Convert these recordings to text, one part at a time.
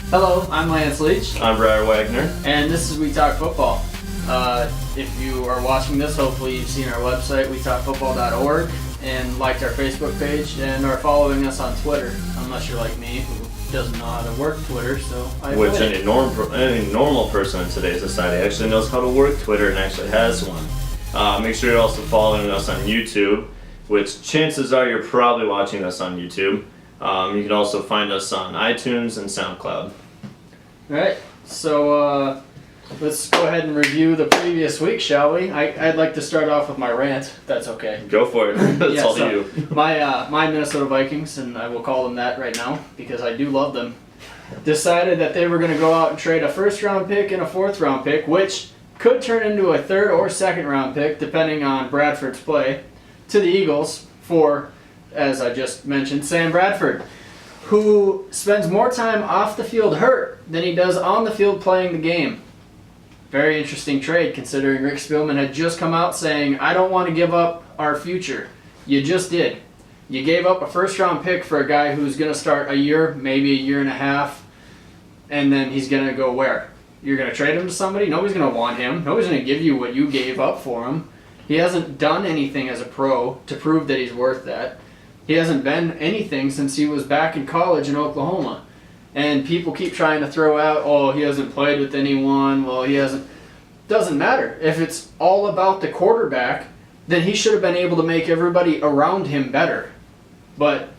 Hello, I'm Lance Leach, I'm Briar Wagner. and this is We Talk Football. If you are watching this, hopefully you've seen our website, wetalkfootball.org, and liked our Facebook page, and are following us on Twitter, unless you're like me, who doesn't know how to work Twitter, so I Which avoid any normal person in today's society actually knows how to work Twitter and actually has one. Make sure you're also following us on YouTube, which chances are you're probably watching us on YouTube. You can also find us on iTunes and SoundCloud. Alright, so let's go ahead and review the previous week, shall we? I'd like to start off with my rant, if that's okay. Go for it. It's Yeah, all so you. My Minnesota Vikings, and I will call them that right now because I do love them, decided that they were going to go out and trade a first-round pick and a fourth-round pick, which could turn into a third or second-round pick, depending on Bradford's play, to the Eagles for, as I just mentioned, Sam Bradford, who spends more time off the field hurt than he does on the field playing the game. Very interesting trade, considering Rick Spielman had just come out saying, I don't want to give up our future. You just did. You gave up a first-round pick for a guy who's going to start a year, maybe a year and a half, and then he's going to go where? You're going to trade him to somebody? Nobody's going to want him. Nobody's going to give you what you gave up for him. He hasn't done anything as a pro to prove that he's worth that. He hasn't been anything since he was back in college in Oklahoma. And people keep trying to throw out, oh, he hasn't played with anyone. Well, he hasn't. Doesn't matter. If it's all about the quarterback, then he should have been able to make everybody around him better. But,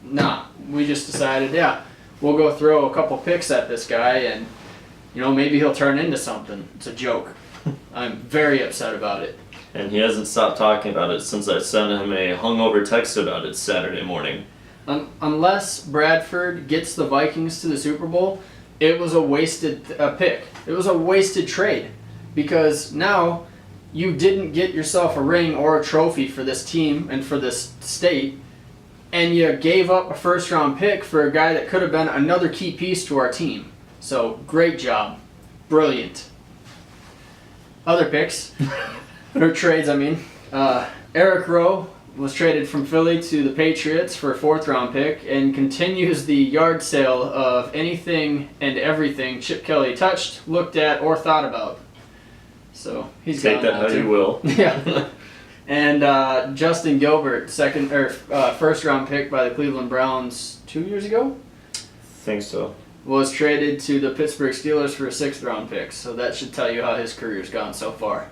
nah. We just decided, yeah, we'll go throw a couple picks at this guy and, maybe he'll turn into something. It's a joke. I'm very upset about it. And he hasn't stopped talking about it since I sent him a hungover text about it Saturday morning. Unless Bradford gets the Vikings to the Super Bowl, it was a wasted pick. It was a wasted trade. Because now you didn't get yourself a ring or a trophy for this team and for this state, and you gave up a first-round pick for a guy that could have been another key piece to our team. So, great job. Brilliant. Other picks, or trades, I mean. Eric Rowe was traded from Philly to the Patriots for a fourth-round pick and continues the yard sale of anything and everything Chip Kelly touched, looked at, or thought about. So he's Take gone that now, how too. you will. Yeah. And Justin Gilbert, first-round pick by the Cleveland Browns 2 years ago, Think so. was traded to the Pittsburgh Steelers for a sixth-round pick. So that should tell you how his career's gone so far,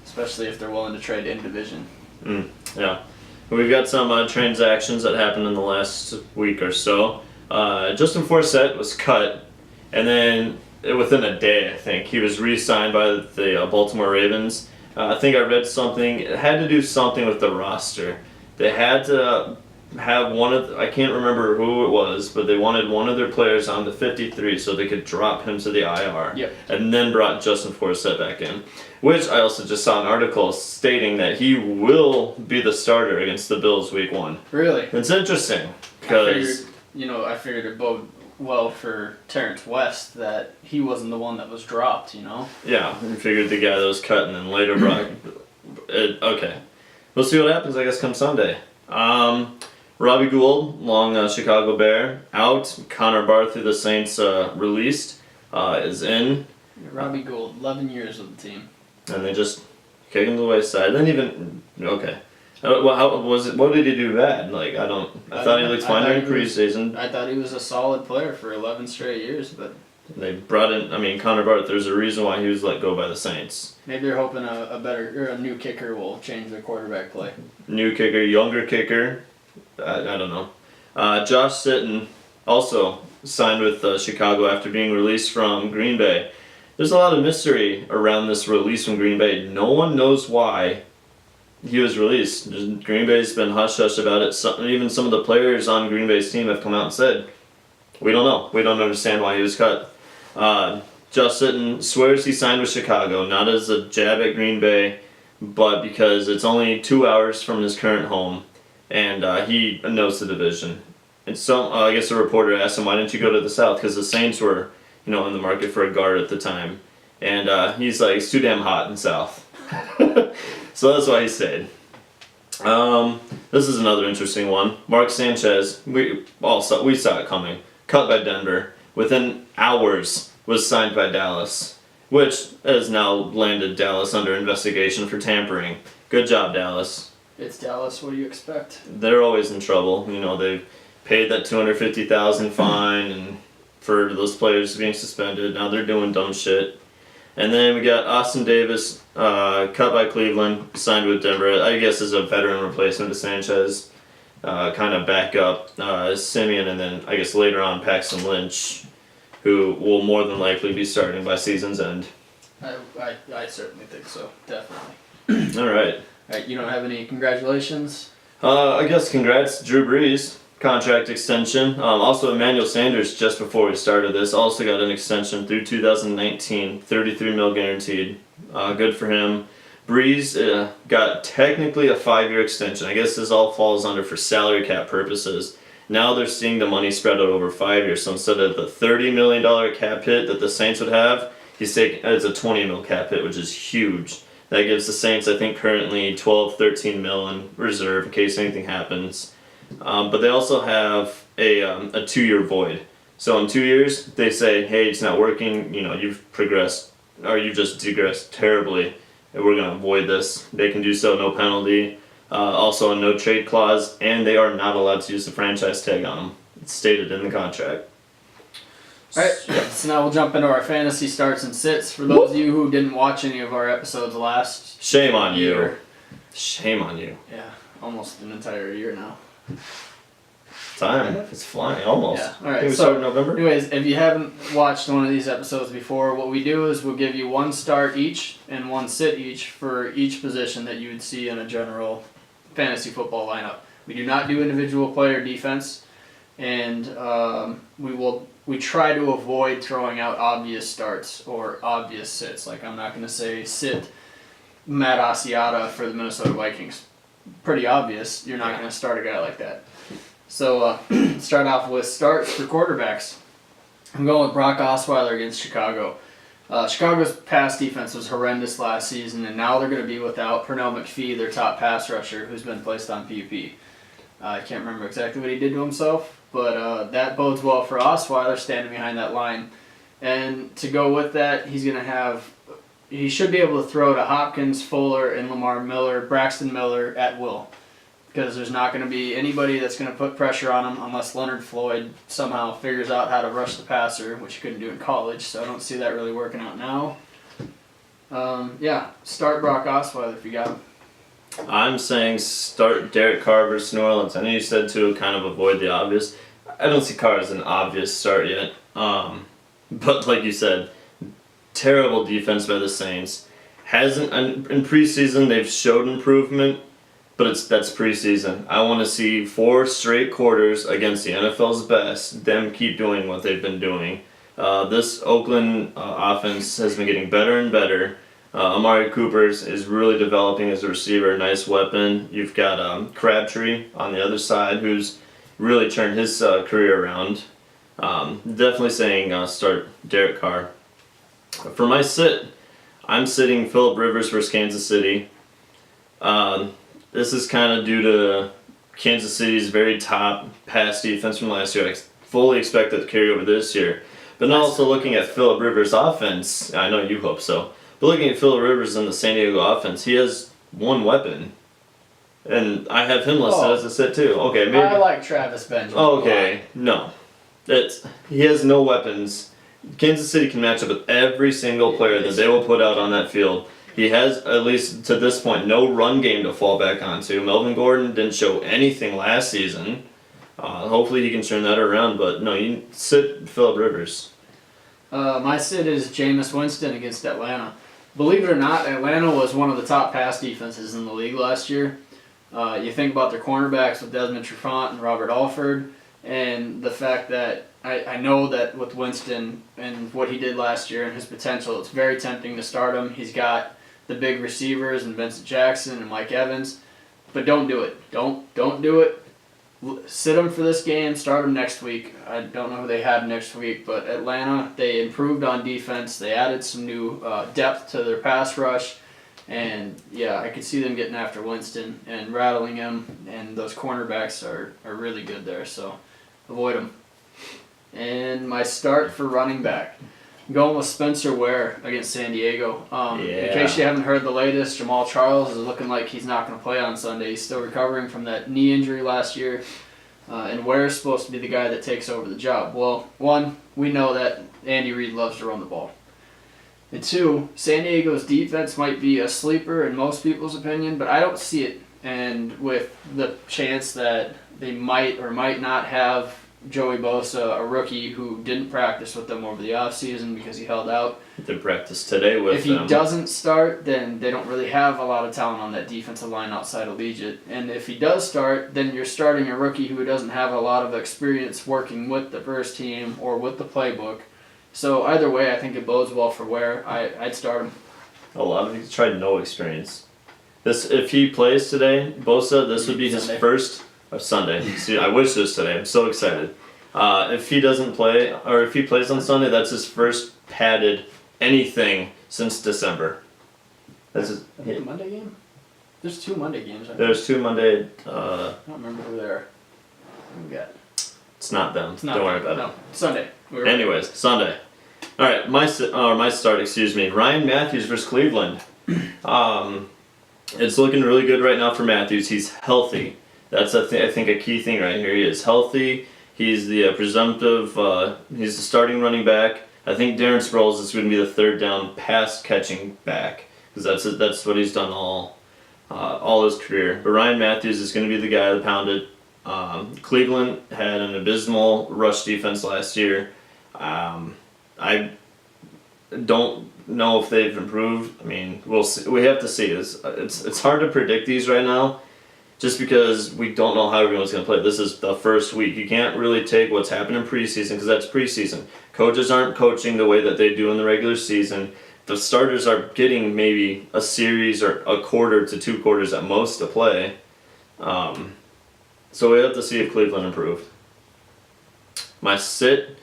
especially if they're willing to trade in division. Yeah. We've got some transactions that happened in the last week or so. Justin Forsett was cut, and then within a day, I think, he was re-signed by the Baltimore Ravens. I think I read something. It had to do something with the roster. They had to have I can't remember who it was, but they wanted one of their players on the 53 so they could drop him to the IR. Yep. And then brought Justin Forsett back in. Which I also just saw an article stating that he will be the starter against the Bills week 1. Really? It's interesting because I figured it bode well for Terrence West that he wasn't the one that was dropped, yeah, we figured the guy that was cut and then later brought. Okay, we'll see what happens. I guess come Sunday. Robbie Gould, long Chicago Bear, out. Connor Barth, who the Saints released, is in. Robbie Gould, 11 years with the team. And they just kick him to the wayside. Then even okay. Well, how was it? What did he do bad? I thought he looked fine during preseason. I thought he was a solid player for 11 straight years, but They brought in. Connor Barth. There's a reason why he was let go by the Saints. maybe they're hoping a new kicker will change their quarterback play. New kicker, younger kicker. I don't know. Josh Sitton also signed with Chicago after being released from Green Bay. There's a lot of mystery around this release from Green Bay. No one knows why he was released. Green Bay's been hush-hush about it. Even some of the players on Green Bay's team have come out and said, we don't know. We don't understand why he was cut. Josh Sitton swears he signed with Chicago, not as a jab at Green Bay, but because it's only 2 hours from his current home, and he knows the division. And so I guess a reporter asked him, why didn't you go to the South? Because the Saints were in the market for a guard at the time. And he's like, it's too damn hot in South. So that's why he stayed. This is another interesting one. Mark Sanchez, we saw it coming. Cut by Denver. within hours was signed by Dallas, which has now landed Dallas under investigation for tampering. Good job, Dallas. It's Dallas. What do you expect? They're always in trouble. You know, they've paid that $250,000 fine and for those players being suspended. Now they're doing dumb shit. And then we got Austin Davis, cut by Cleveland, signed with Denver. I guess as a veteran replacement to Sanchez, kind of back up Simeon, and then I guess later on Paxton Lynch, who will more than likely be starting by season's end. I certainly think so. Definitely. All right. All right. You don't have any congratulations? I guess congrats, Drew Brees. Contract extension. Also, Emmanuel Sanders, just before we started this, also got an extension through 2019, $33 million guaranteed. Good for him. Breeze got technically a 5-year extension. I guess this all falls under for salary cap purposes. Now they're seeing the money spread out over 5 years. So instead of the $30 million cap hit that the Saints would have, it's a $20 million cap hit, which is huge. That gives the Saints, I think, currently $13 million in reserve in case anything happens. But they also have a 2-year void. So in 2 years, they say, hey, it's not working, you know, you've progressed, or you've just digressed terribly, and we're going to void this. They can do so, no penalty. Also a no trade clause, and they are not allowed to use the franchise tag on them. It's stated in the contract. Alright, so now we'll jump into our fantasy starts and sits. For those of you who didn't watch any of our episodes last Shame on you. year. Shame on you. Yeah, almost an entire year now. Time. It's flying, almost. Yeah, I alright, think we so started in November. anyways, if you haven't watched one of these episodes before, what we do is we'll give you one start each and one sit each for each position that you would see in a general fantasy football lineup. We do not do individual player defense, and we try to avoid throwing out obvious starts or obvious sits. Like, I'm not going to say sit Matt Asiata for the Minnesota Vikings. Pretty obvious. You're not going to start a guy like that. So start off with starts for quarterbacks. I'm going with Brock Osweiler against Chicago. Chicago's pass defense was horrendous last season, and now they're going to be without Pernell McPhee, their top pass rusher, who's been placed on PUP. I can't remember exactly what he did to himself, but that bodes well for Osweiler standing behind that line. And to go with that, he should be able to throw to Hopkins, Fuller, and Lamar Miller, Braxton Miller at will. Because there's not going to be anybody that's going to put pressure on him unless Leonard Floyd somehow figures out how to rush the passer, which he couldn't do in college, so I don't see that really working out now. Start Brock Osweiler if you got him. I'm saying start Derek Carr versus New Orleans. I know you said to kind of avoid the obvious. I don't see Carr as an obvious start yet. But like you said, terrible defense by the Saints. In preseason they've showed improvement, but that's preseason. I want to see 4 straight quarters against the NFL's best. Them keep doing what they've been doing. This Oakland offense has been getting better and better. Amari Cooper is really developing as a receiver, a nice weapon. You've got Crabtree on the other side, who's really turned his career around. Definitely saying start Derek Carr. For my sit, I'm sitting Phillip Rivers versus Kansas City. This is kind of due to Kansas City's very top pass defense from last year. I fully expect that to carry over this year. But now also looking at Phillip Rivers' offense, I know you hope so, but looking at Phillip Rivers in the San Diego offense, he has one weapon. And I have him listed as a sit too. Okay, maybe. I like Travis Benjamin. Okay, no. He has no weapons. Kansas City can match up with every single player that they will put out on that field. He has, at least to this point, no run game to fall back onto. Melvin Gordon didn't show anything last season. Hopefully he can turn that around, but no, you sit Phillip Rivers. My sit is Jameis Winston against Atlanta. Believe it or not, Atlanta was one of the top pass defenses in the league last year. You think about their cornerbacks with Desmond Trufant and Robert Alford, and the fact that I know that with Winston and what he did last year and his potential, it's very tempting to start him. He's got the big receivers and Vincent Jackson and Mike Evans, but don't do it. Don't do it. Sit him for this game, start him next week. I don't know who they have next week, but Atlanta, they improved on defense. They added some new depth to their pass rush, and yeah, I could see them getting after Winston and rattling him, and those cornerbacks are really good there, so avoid them. And my start for running back, I'm going with Spencer Ware against San Diego. In case you haven't heard the latest, Jamal Charles is looking like he's not going to play on Sunday. He's still recovering from that knee injury last year. And Ware's supposed to be the guy that takes over the job. Well, one, we know that Andy Reid loves to run the ball. And two, San Diego's defense might be a sleeper in most people's opinion, but I don't see it. And with the chance that they might or might not have Joey Bosa, a rookie who didn't practice with them over the offseason because he held out. They practiced today with them. If he doesn't start, then they don't really have a lot of talent on that defensive line outside of Legit. And if he does start, then you're starting a rookie who doesn't have a lot of experience working with the first team or with the playbook. So either way, I think it bodes well for Ware. I'd start him. A lot of he's tried no experience. If he plays today, Bosa, this would be his first Sunday. See, I wish this today. I'm so excited. If he doesn't play, or if he plays on Sunday, that's his first padded anything since December. That's his, The Monday game? There's 2 Monday games. There's 2 Monday. I don't remember who they are. Who we got? It's not them. It's not Don't worry about it. No, Sunday. Anyways, Sunday. All right, my start. Excuse me. Ryan Matthews versus Cleveland. It's looking really good right now for Matthews. He's healthy. That's I think a key thing right here. He is healthy. He's the presumptive. He's the starting running back. I think Darren Sproles is going to be the third down pass catching back because that's what he's done all his career. But Ryan Matthews is going to be the guy that pounded. Cleveland had an abysmal rush defense last year. I don't know if they've improved. I mean, we'll see. We have to see. It's hard to predict these right now, just because we don't know how everyone's going to play. This is the first week. You can't really take what's happened in preseason because that's preseason. Coaches aren't coaching the way that they do in the regular season. The starters are getting maybe a series or a quarter to 2 quarters at most to play. So we have to see if Cleveland improved. My sit,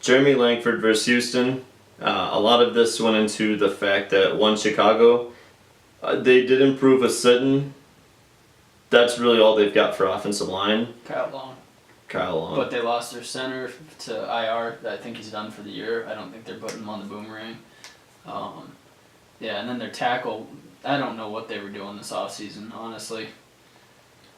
Jeremy Langford versus Houston. A lot of this went into the fact that Chicago, they did improve a sitting. That's really all they've got for offensive line. Kyle Long. But they lost their center to IR. I think he's done for the year. I don't think they're putting him on the boomerang. And then their tackle, I don't know what they were doing this offseason, honestly.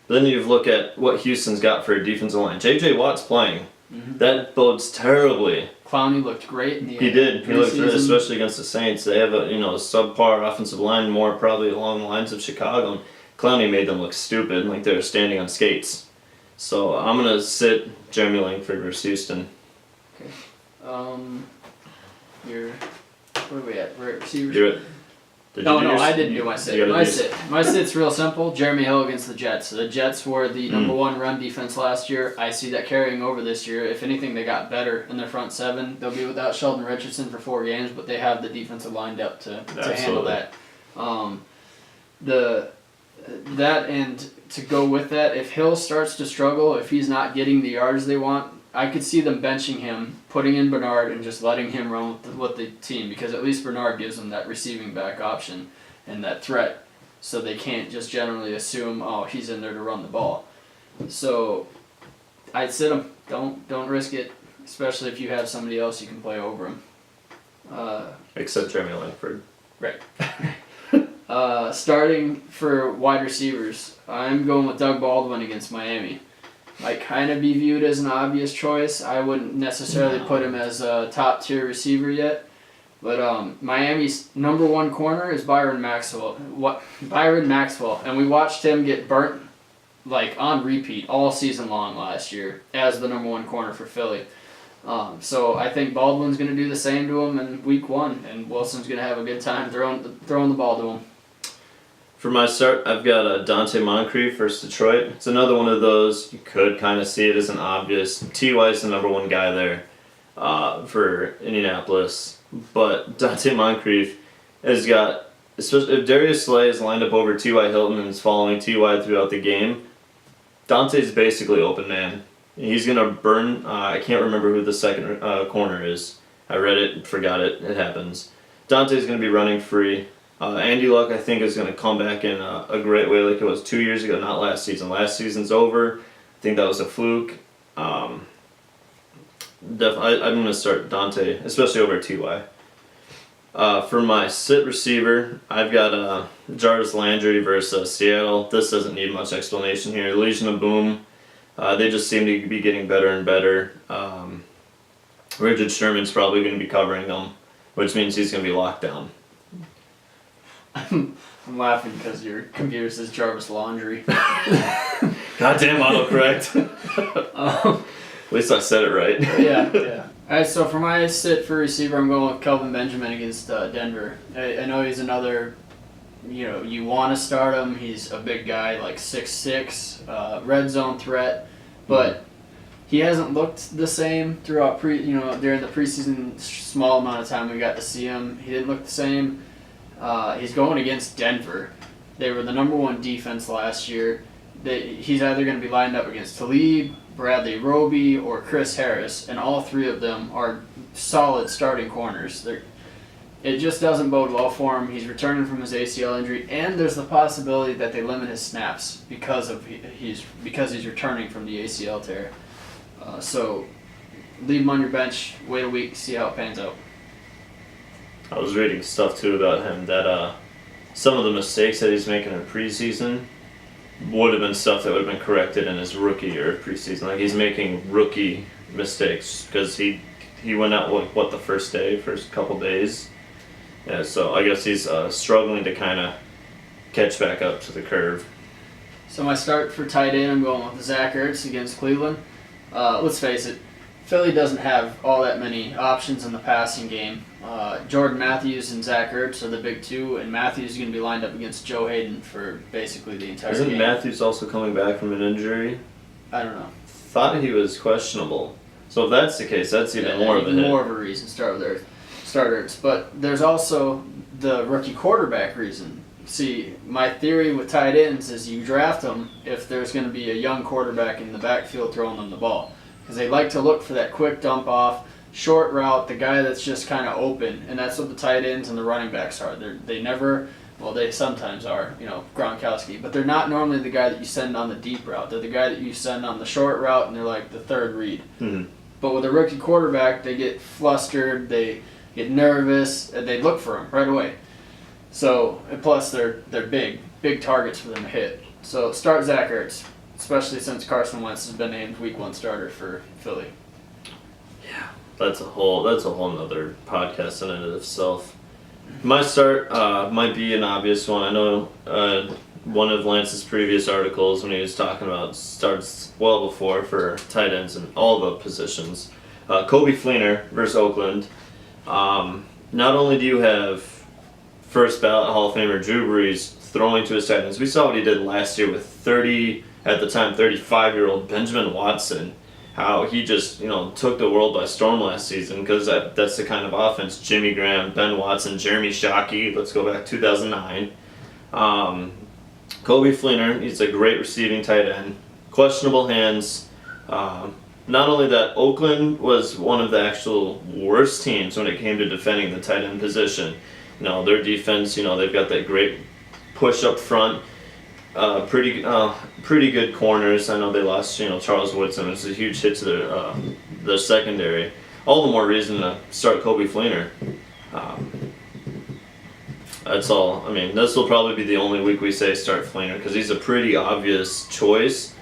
Then you look at what Houston's got for a defensive line. J.J. Watt's playing. Mm-hmm. That bodes terribly. Clowney looked great in the He did. He looked good, especially against the Saints. They have a subpar offensive line, more probably along the lines of Chicago. And Clowney made them look stupid, like they were standing on skates. So I'm gonna sit Jeremy Langford versus Houston. Okay. Where are we at? We're at receivers. Do it. I didn't do my sit. My sit's real simple. Jeremy Hill against the Jets. The Jets were the number 1 run defense last year. I see that carrying over this year. If anything, they got better in their front 7. They'll be without Sheldon Richardson for 4 games, but they have the defensive line depth to handle that. That and to go with that, if Hill starts to struggle, if he's not getting the yards they want, I could see them benching him, putting in Bernard, and just letting him run with the team, because at least Bernard gives them that receiving back option and that threat, so they can't just generally assume, oh, he's in there to run the ball. So I'd sit him. Don't risk it, especially if you have somebody else you can play over him. Except Jeremy Langford. Right. Starting for wide receivers, I'm going with Doug Baldwin against Miami. Might kind of be viewed as an obvious choice. I wouldn't necessarily put him as a top-tier receiver yet. But Miami's number 1 corner is Byron Maxwell. And we watched him get burnt on repeat all season long last year as the number 1 corner for Philly. So I think Baldwin's going to do the same to him in week 1, and Wilson's going to have a good time throwing the ball to him. For my start, I've got Dante Moncrief versus Detroit. It's another one of those, you could kind of see it as an obvious. T.Y.'s the number 1 guy there for Indianapolis. But Dante Moncrief has got, especially if Darius Slay is lined up over T.Y. Hilton and is following T.Y. throughout the game, Dante's basically open man. He's going to burn, I can't remember who the second corner is. I read it, forgot it, it happens. Dante's going to be running free. Andy Luck, I think, is going to come back in a great way like it was 2 years ago, not last season. Last season's over. I think that was a fluke. I'm going to start Dante, especially over Ty. For my sit receiver, I've got Jarvis Landry versus Seattle. This doesn't need much explanation here. Legion of Boom, they just seem to be getting better and better. Richard Sherman's probably going to be covering them, which means he's going to be locked down. I'm laughing because your computer says Jarvis Laundry. Goddamn autocorrect. At least I said it right. Yeah. Alright, so for my sit for receiver, I'm going with Kelvin Benjamin against Denver. I know he's another, you want to start him. He's a big guy, like 6'6", red zone threat, but he hasn't looked the same throughout during the preseason small amount of time we got to see him. He didn't look the same. He's going against Denver. They were the number 1 defense last year. He's either going to be lined up against Talib, Bradley Roby, or Chris Harris, and all 3 of them are solid starting corners. It just doesn't bode well for him. He's returning from his ACL injury, and there's the possibility that they limit his snaps because he's returning from the ACL tear. So leave him on your bench, wait a week, see how it pans out. I was reading stuff too about him that some of the mistakes that he's making in preseason would have been stuff that would have been corrected in his rookie year of preseason. Like he's making rookie mistakes because he went out the first couple days. Yeah, so I guess he's struggling to kind of catch back up to the curve. So my start for tight end, I'm going with Zach Ertz against Cleveland. Let's face it, Philly doesn't have all that many options in the passing game. Jordan Matthews and Zach Ertz are the big 2, and Matthews is going to be lined up against Joe Hayden for basically the entire game. Isn't Matthews also coming back from an injury? I don't know. Thought he was questionable. So if that's the case, that's even more of a hit. More of a reason to start with Ertz. But there's also the rookie quarterback reason. See, my theory with tight ends is you draft them if there's going to be a young quarterback in the backfield throwing them the ball. Because they like to look for that quick dump off, short route, the guy that's just kind of open. And that's what the tight ends and the running backs are. They sometimes are, Gronkowski. But they're not normally the guy that you send on the deep route. They're the guy that you send on the short route, and they're like the third read. Mm-hmm. But with a rookie quarterback, they get flustered, they get nervous, and they look for him right away. So, and plus they're big targets for them to hit. So start Zach Ertz, especially since Carson Wentz has been named Week 1 starter for Philly. Yeah, that's a whole nother podcast in and of itself. My start might be an obvious one. I know one of Lance's previous articles when he was talking about starts well before for tight ends and all the positions. Coby Fleener versus Oakland. Not only do you have first ballot Hall of Famer Drew Brees throwing to his tight ends, we saw what he did last year with 35-year-old Benjamin Watson. How he just, took the world by storm last season because that's the kind of offense Jimmy Graham, Ben Watson, Jeremy Shockey, let's go back 2009. Coby Fleener, he's a great receiving tight end. Questionable hands. Not only that, Oakland was one of the actual worst teams when it came to defending the tight end position. Their defense, they've got that great push up front. Pretty good corners. I know they lost, Charles Woodson. It's a huge hit to their secondary. All the more reason to start Coby Fleener. That's all. I mean, this will probably be the only week we say start Fleener because he's a pretty obvious choice.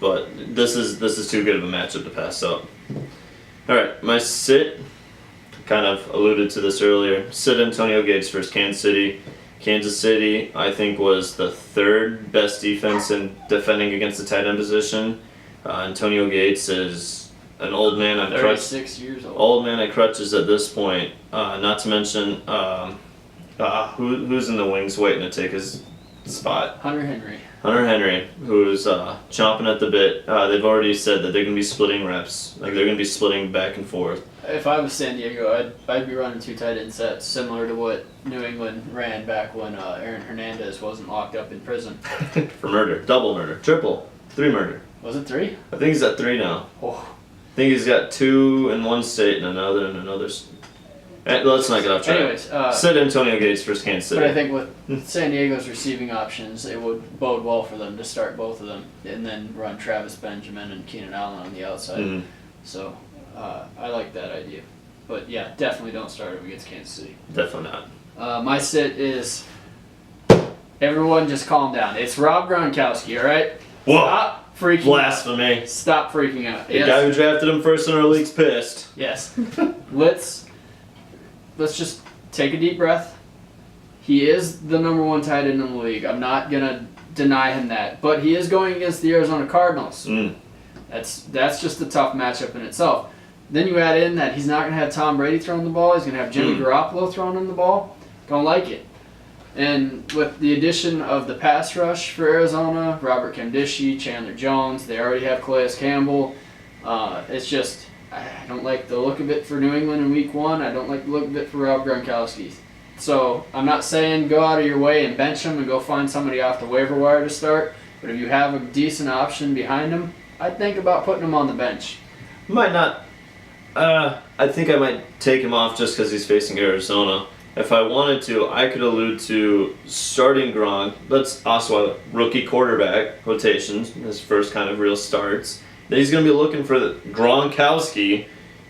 But this is too good of a matchup to pass up. All right, my sit. Kind of alluded to this earlier. Sit Antonio Gates versus Kansas City. Kansas City, I think, was the 3rd best defense in defending against the tight end position. Antonio Gates is an old man on crutches. 36 years old. Old man on crutches at this point. Not to mention, who's in the wings waiting to take his spot? Hunter Henry. Hunter Henry, who's chomping at the bit. They've already said that they're going to be splitting reps. Like, they're going to be splitting back and forth. If I was San Diego, I'd be running 2 tight end sets, similar to what New England ran back when Aaron Hernandez wasn't locked up in prison. For murder. Double murder. Triple. 3 murder. Was it 3? I think he's at 3 now. Oh. I think he's got 2 in one state and another in another state. Let's not get off track. Anyways, sit Antonio Gates versus Kansas City. But I think with San Diego's receiving options, it would bode well for them to start both of them and then run Travis Benjamin and Keenan Allen on the outside. Mm-hmm. So I like that idea. But yeah, definitely don't start him against Kansas City. Definitely not. My sit is, everyone just calm down. It's Rob Gronkowski, all right? Whoa! Stop freaking Blasphemy. out. Stop freaking out. The guy who drafted him first in our league's pissed. Yes. let's just take a deep breath. He is the number one tight end in the league. I'm not gonna deny him that. But he is going against the Arizona Cardinals. That's just a tough matchup in itself. Then you add in that he's not going to have Tom Brady throwing the ball. He's going to have Jimmy Garoppolo throwing him the ball. Don't like it. And with the addition of the pass rush for Arizona, Robert Kemdishi, Chandler Jones, they already have Calais Campbell. It's just, I don't like the look of it for New England in week 1. I don't like the look of it for Rob Gronkowski. So I'm not saying go out of your way and bench him and go find somebody off the waiver wire to start. But if you have a decent option behind him, I'd think about putting him on the bench. Might not. I think I might take him off just because he's facing Arizona. If I wanted to, I could allude to starting Gronk. That's also a rookie quarterback rotations, his first kind of real starts. Then he's going to be looking for Gronkowski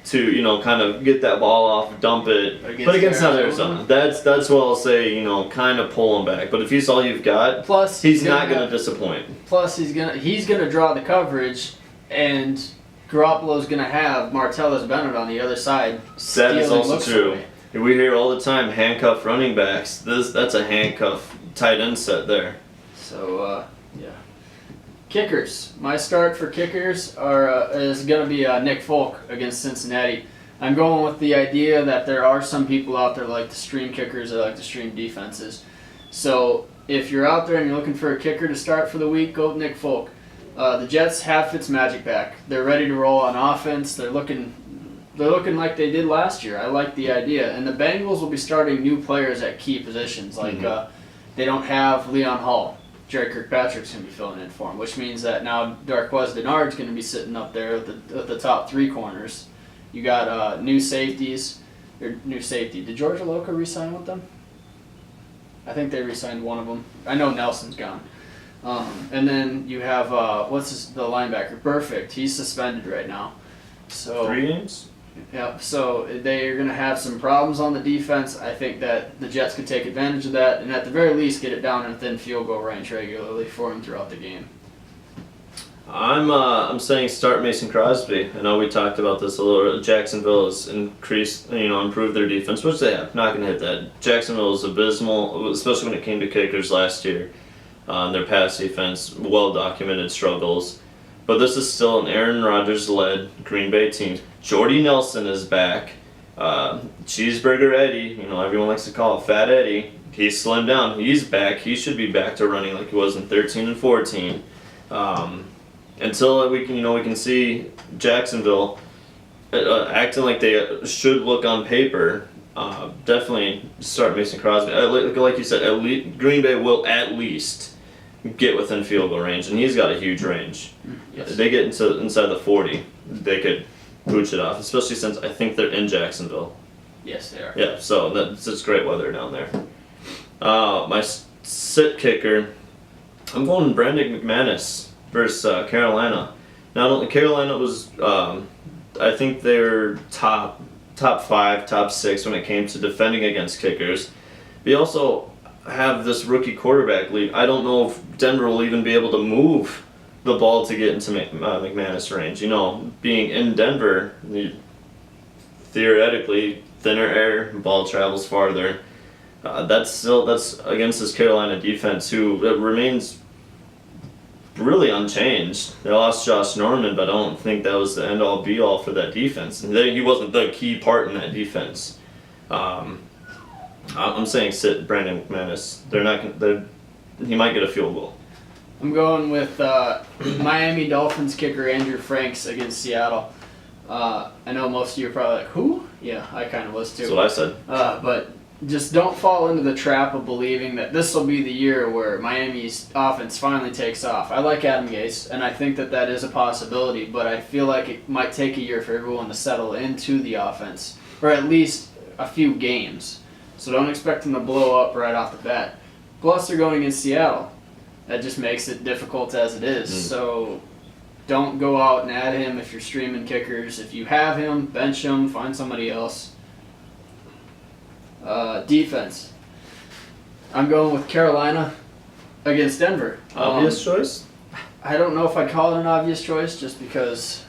to, kind of get that ball off, dump it. But against Arizona, that's what I'll say, kind of pull him back. But if he's all you've got, plus he's not going to disappoint. Plus he's gonna draw the coverage, and Garoppolo's gonna have Martellus Bennett on the other side. That is also true. Away. We hear all the time handcuff running backs. That's a handcuff tight end set there. So yeah. Kickers. My start for kickers is going to be Nick Folk against Cincinnati. I'm going with the idea that there are some people out there like to stream kickers, that like to stream defenses. So if you're out there and you're looking for a kicker to start for the week, go with Nick Folk. The Jets have Fitzmagic back. They're ready to roll on offense. They're looking like they did last year. I like the idea. And the Bengals will be starting new players at key positions. Like they don't have Leon Hall. Jerry Kirkpatrick's going to be filling in for him, which means that now Darqueze Dennard's going to be sitting up there at the top 3 corners. You got new safeties. New safety. Did Georgia Loca re-sign with them? I think they re-signed one of them. I know Nelson's gone. And then you have, the linebacker? Perfect. He's suspended right now. So 3 games? Yeah, so they're going to have some problems on the defense. I think that the Jets could take advantage of that, and at the very least get it down within field goal range regularly for him throughout the game. I'm saying start Mason Crosby. I know we talked about this a little. Jacksonville has improved their defense, which they have. Not going to hit that. Jacksonville is abysmal, especially when it came to kickers last year. Their pass defense, well-documented struggles. But this is still an Aaron Rodgers-led Green Bay team. Jordy Nelson is back. Cheeseburger Eddie, everyone likes to call it Fat Eddie. He's slimmed down. He's back. He should be back to running like he was in 13 and 14. Until we can see Jacksonville acting like they should look on paper. Definitely start Mason Crosby. Like you said, Green Bay will at least get within field goal range, and he's got a huge range. Yes. If they get inside the 40, they could pooch it off, especially since I think they're in Jacksonville. Yes, they are. Yeah, so that's just great weather down there. My sit kicker, I'm going Brandon McManus versus Carolina. Not only Carolina was, I think they're top 5, top 6 when it came to defending against kickers. But you also have this rookie quarterback lead. I don't know if Denver will even be able to move the ball to get into McManus range. Being in Denver, theoretically, thinner air, ball travels farther. That's against this Carolina defense, who remains really unchanged. They lost Josh Norman, but I don't think that was the end-all be-all for that defense. And he wasn't the key part in that defense. I'm saying sit Brandon McManus. He might get a field goal. I'm going with Miami Dolphins kicker Andrew Franks against Seattle. I know most of you are probably like, who? Yeah, I kind of was too. That's what I said. But just don't fall into the trap of believing that this will be the year where Miami's offense finally takes off. I like Adam Gase, and I think that is a possibility, but I feel like it might take a year for everyone to settle into the offense, or at least a few games. So don't expect them to blow up right off the bat. Plus, they're going against Seattle. That just makes it difficult as it is. So don't go out and add him if you're streaming kickers. If you have him, bench him, find somebody else. Defense. I'm going with Carolina against Denver. Obvious choice? I don't know if I'd call it an obvious choice just because,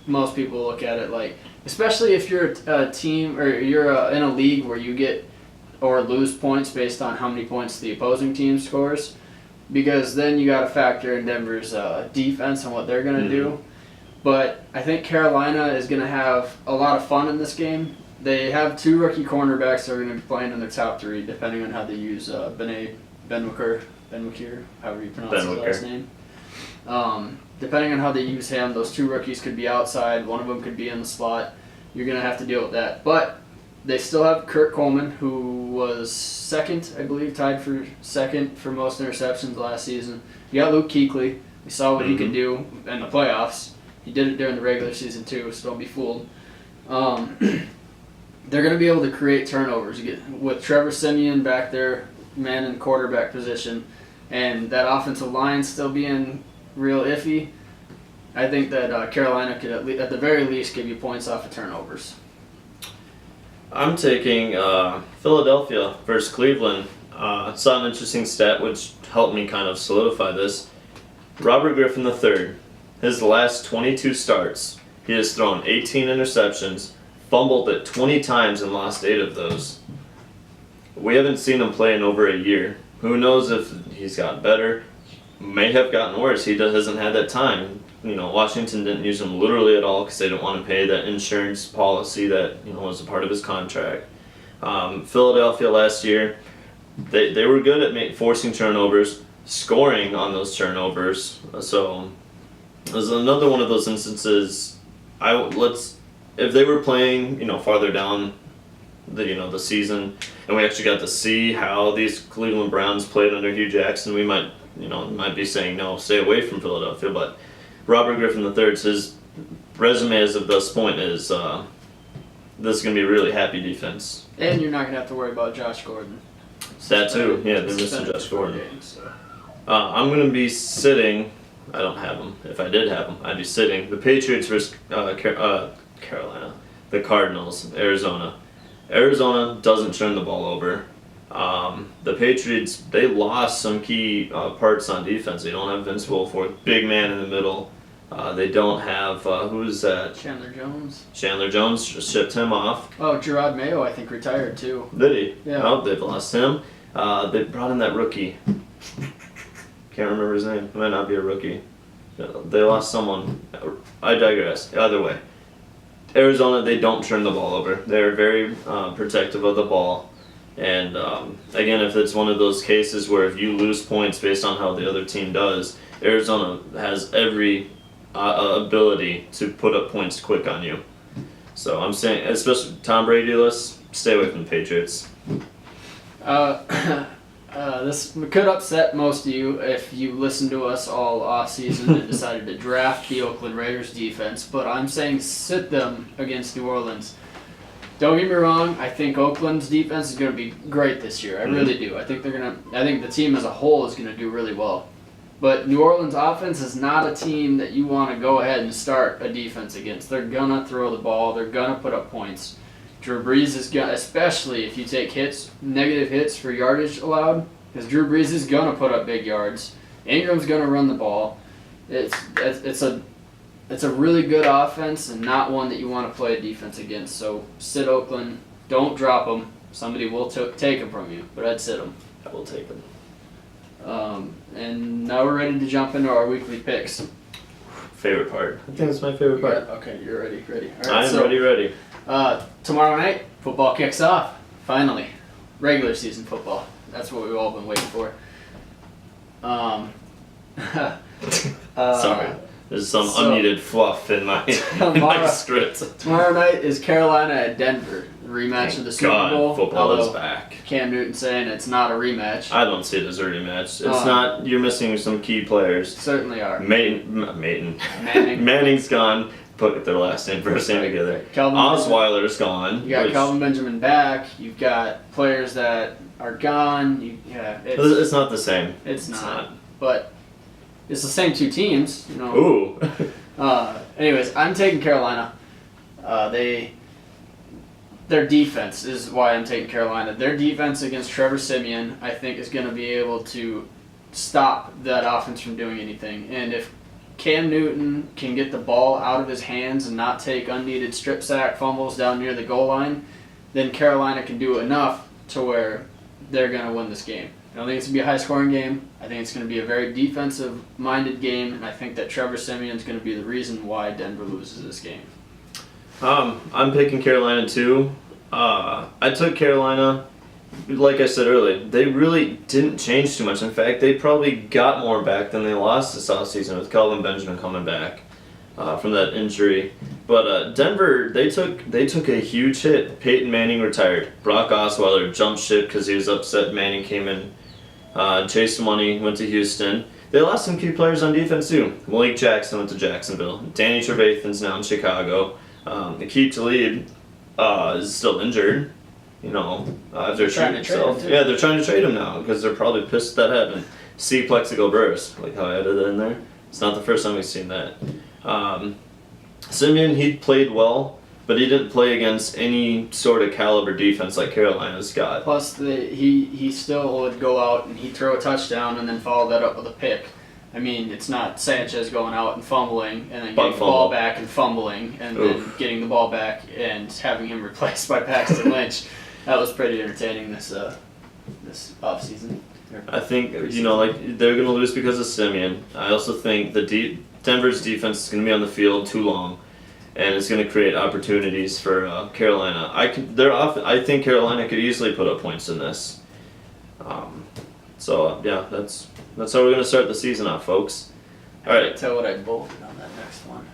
most people look at it like, especially if you're a team or you're in a league where you get or lose points based on how many points the opposing team scores, because then you got to factor in Denver's defense and what they're going to do. But I think Carolina is going to have a lot of fun in this game. They have 2 rookie cornerbacks that are going to be playing in their top 3, depending on how they use Benwikere, however you pronounce his last name. Depending on how they use him, those 2 rookies could be outside. One of them could be in the slot. You're going to have to deal with that. But they still have Kurt Coleman, who was second, I believe, tied for second for most interceptions last season. You got Luke Kuechly. We saw what he could do in the playoffs. He did it during the regular season too, so don't be fooled. They're going to be able to create turnovers with Trevor Siemian back there, man in quarterback position, and that offensive line still being real iffy. I think that Carolina could at the very least give you points off of turnovers. I'm taking Philadelphia versus Cleveland. Saw an interesting stat which helped me kind of solidify this. Robert Griffin III, his last 22 starts, he has thrown 18 interceptions, fumbled it 20 times and lost 8 of those. We haven't seen him play in over a year. Who knows if he's gotten better? May have gotten worse. He hasn't had that time. Washington didn't use him literally at all because they didn't want to pay that insurance policy that was a part of his contract. Philadelphia last year, they were good at forcing turnovers, scoring on those turnovers. So it was another one of those instances. If they were playing farther down the season, and we actually got to see how these Cleveland Browns played under Hugh Jackson, we might be saying no, stay away from Philadelphia. But Robert Griffin III's his resume as of this point is this is going to be a really happy defense. And you're not going to have to worry about Josh Gordon. That too, yeah, they're missing Josh Gordon. I'm going to be sitting. I don't have him. If I did have him, I'd be sitting. The Patriots versus Carolina. The Cardinals, Arizona. Arizona doesn't turn the ball over. The Patriots, they lost some key parts on defense. They don't have Vince Wilfork, big man in the middle. They don't have, who's that? Chandler Jones. Chandler Jones shipped him off. Oh, Gerard Mayo, I think, retired too. Did he? Yeah. Oh, they've lost him. They brought in that rookie. Can't remember his name. It might not be a rookie. They lost someone. I digress. Either way. Arizona, they don't turn the ball over. They're very protective of the ball. And again, if it's one of those cases where if you lose points based on how the other team does, Arizona has every ability to put up points quick on you. So I'm saying, especially Tom Brady-less, stay away from the Patriots. This could upset most of you if you listened to us all off season and decided to draft the Oakland Raiders defense, but I'm saying sit them against New Orleans. Don't get me wrong, I think Oakland's defense is going to be great this year. I really do. I think the team as a whole is going to do really well. But New Orleans offense is not a team that you want to go ahead and start a defense against. They're going to throw the ball. They're going to put up points. Drew Brees is going to, especially if you take negative hits for yardage allowed, because Drew Brees is going to put up big yards. Ingram's going to run the ball. It's a really good offense and not one that you want to play a defense against. So sit Oakland. Don't drop them. Somebody will take them from you, but I'd sit them. I will take them. And now we're ready to jump into our weekly picks. Favorite part. I think it's my favorite part. Okay, you're ready. All right, I'm ready. Tomorrow night, football kicks off. Finally. Regular season football. That's what we've all been waiting for. Sorry. There's some unneeded fluff in my script. Tomorrow night is Carolina at Denver. Rematch of the Super Bowl. Football is back. Cam Newton saying it's not a rematch. I don't see it as a rematch. It's not. You're missing some key players. Certainly are. Manning's gone. Put their last name, first name together. Osweiler's gone. You got Kelvin Benjamin back. You've got players that are gone. It's not the same. It's not. But It's the same two teams, you know. Ooh. Anyways, I'm taking Carolina. Their defense is why I'm taking Carolina. Their defense against Trevor Siemian, I think, is going to be able to stop that offense from doing anything. And if Cam Newton can get the ball out of his hands and not take unneeded strip sack fumbles down near the goal line, then Carolina can do enough to where they're going to win this game. I don't think it's going to be a high-scoring game. I think it's going to be a very defensive-minded game, and I think that Trevor Siemian is going to be the reason why Denver loses this game. I'm picking Carolina too. I took Carolina, like I said earlier, they really didn't change too much. In fact, they probably got more back than they lost this offseason with Kelvin Benjamin coming back from that injury. But Denver, they took a huge hit. Peyton Manning retired. Brock Osweiler jumped ship because he was upset Manning came in. Chase Money went to Houston. They lost some key players on defense too. Malik Jackson went to Jacksonville. Danny Trevathan's now in Chicago. Aqib Talib is still injured, after shooting himself. Yeah, they're trying to trade him now because they're probably pissed that happened. See Plexico Burris, like how I added that in there. It's not the first time we've seen that. Simeon, he played well, but he didn't play against any sort of caliber defense like Carolina's got. Plus, he still would go out and he'd throw a touchdown and then follow that up with a pick. I mean, it's not Sanchez going out and fumbling and then getting the ball back and fumbling and then getting the ball back and having him replaced by Paxton Lynch. That was pretty entertaining this offseason. I think, they're going to lose because of Simeon. I also think Denver's defense is going to be on the field too long, and it's going to create opportunities for Carolina. I think Carolina could easily put up points in this. That's how we're going to start the season off, folks. All right. Tell what I bolted on that next one.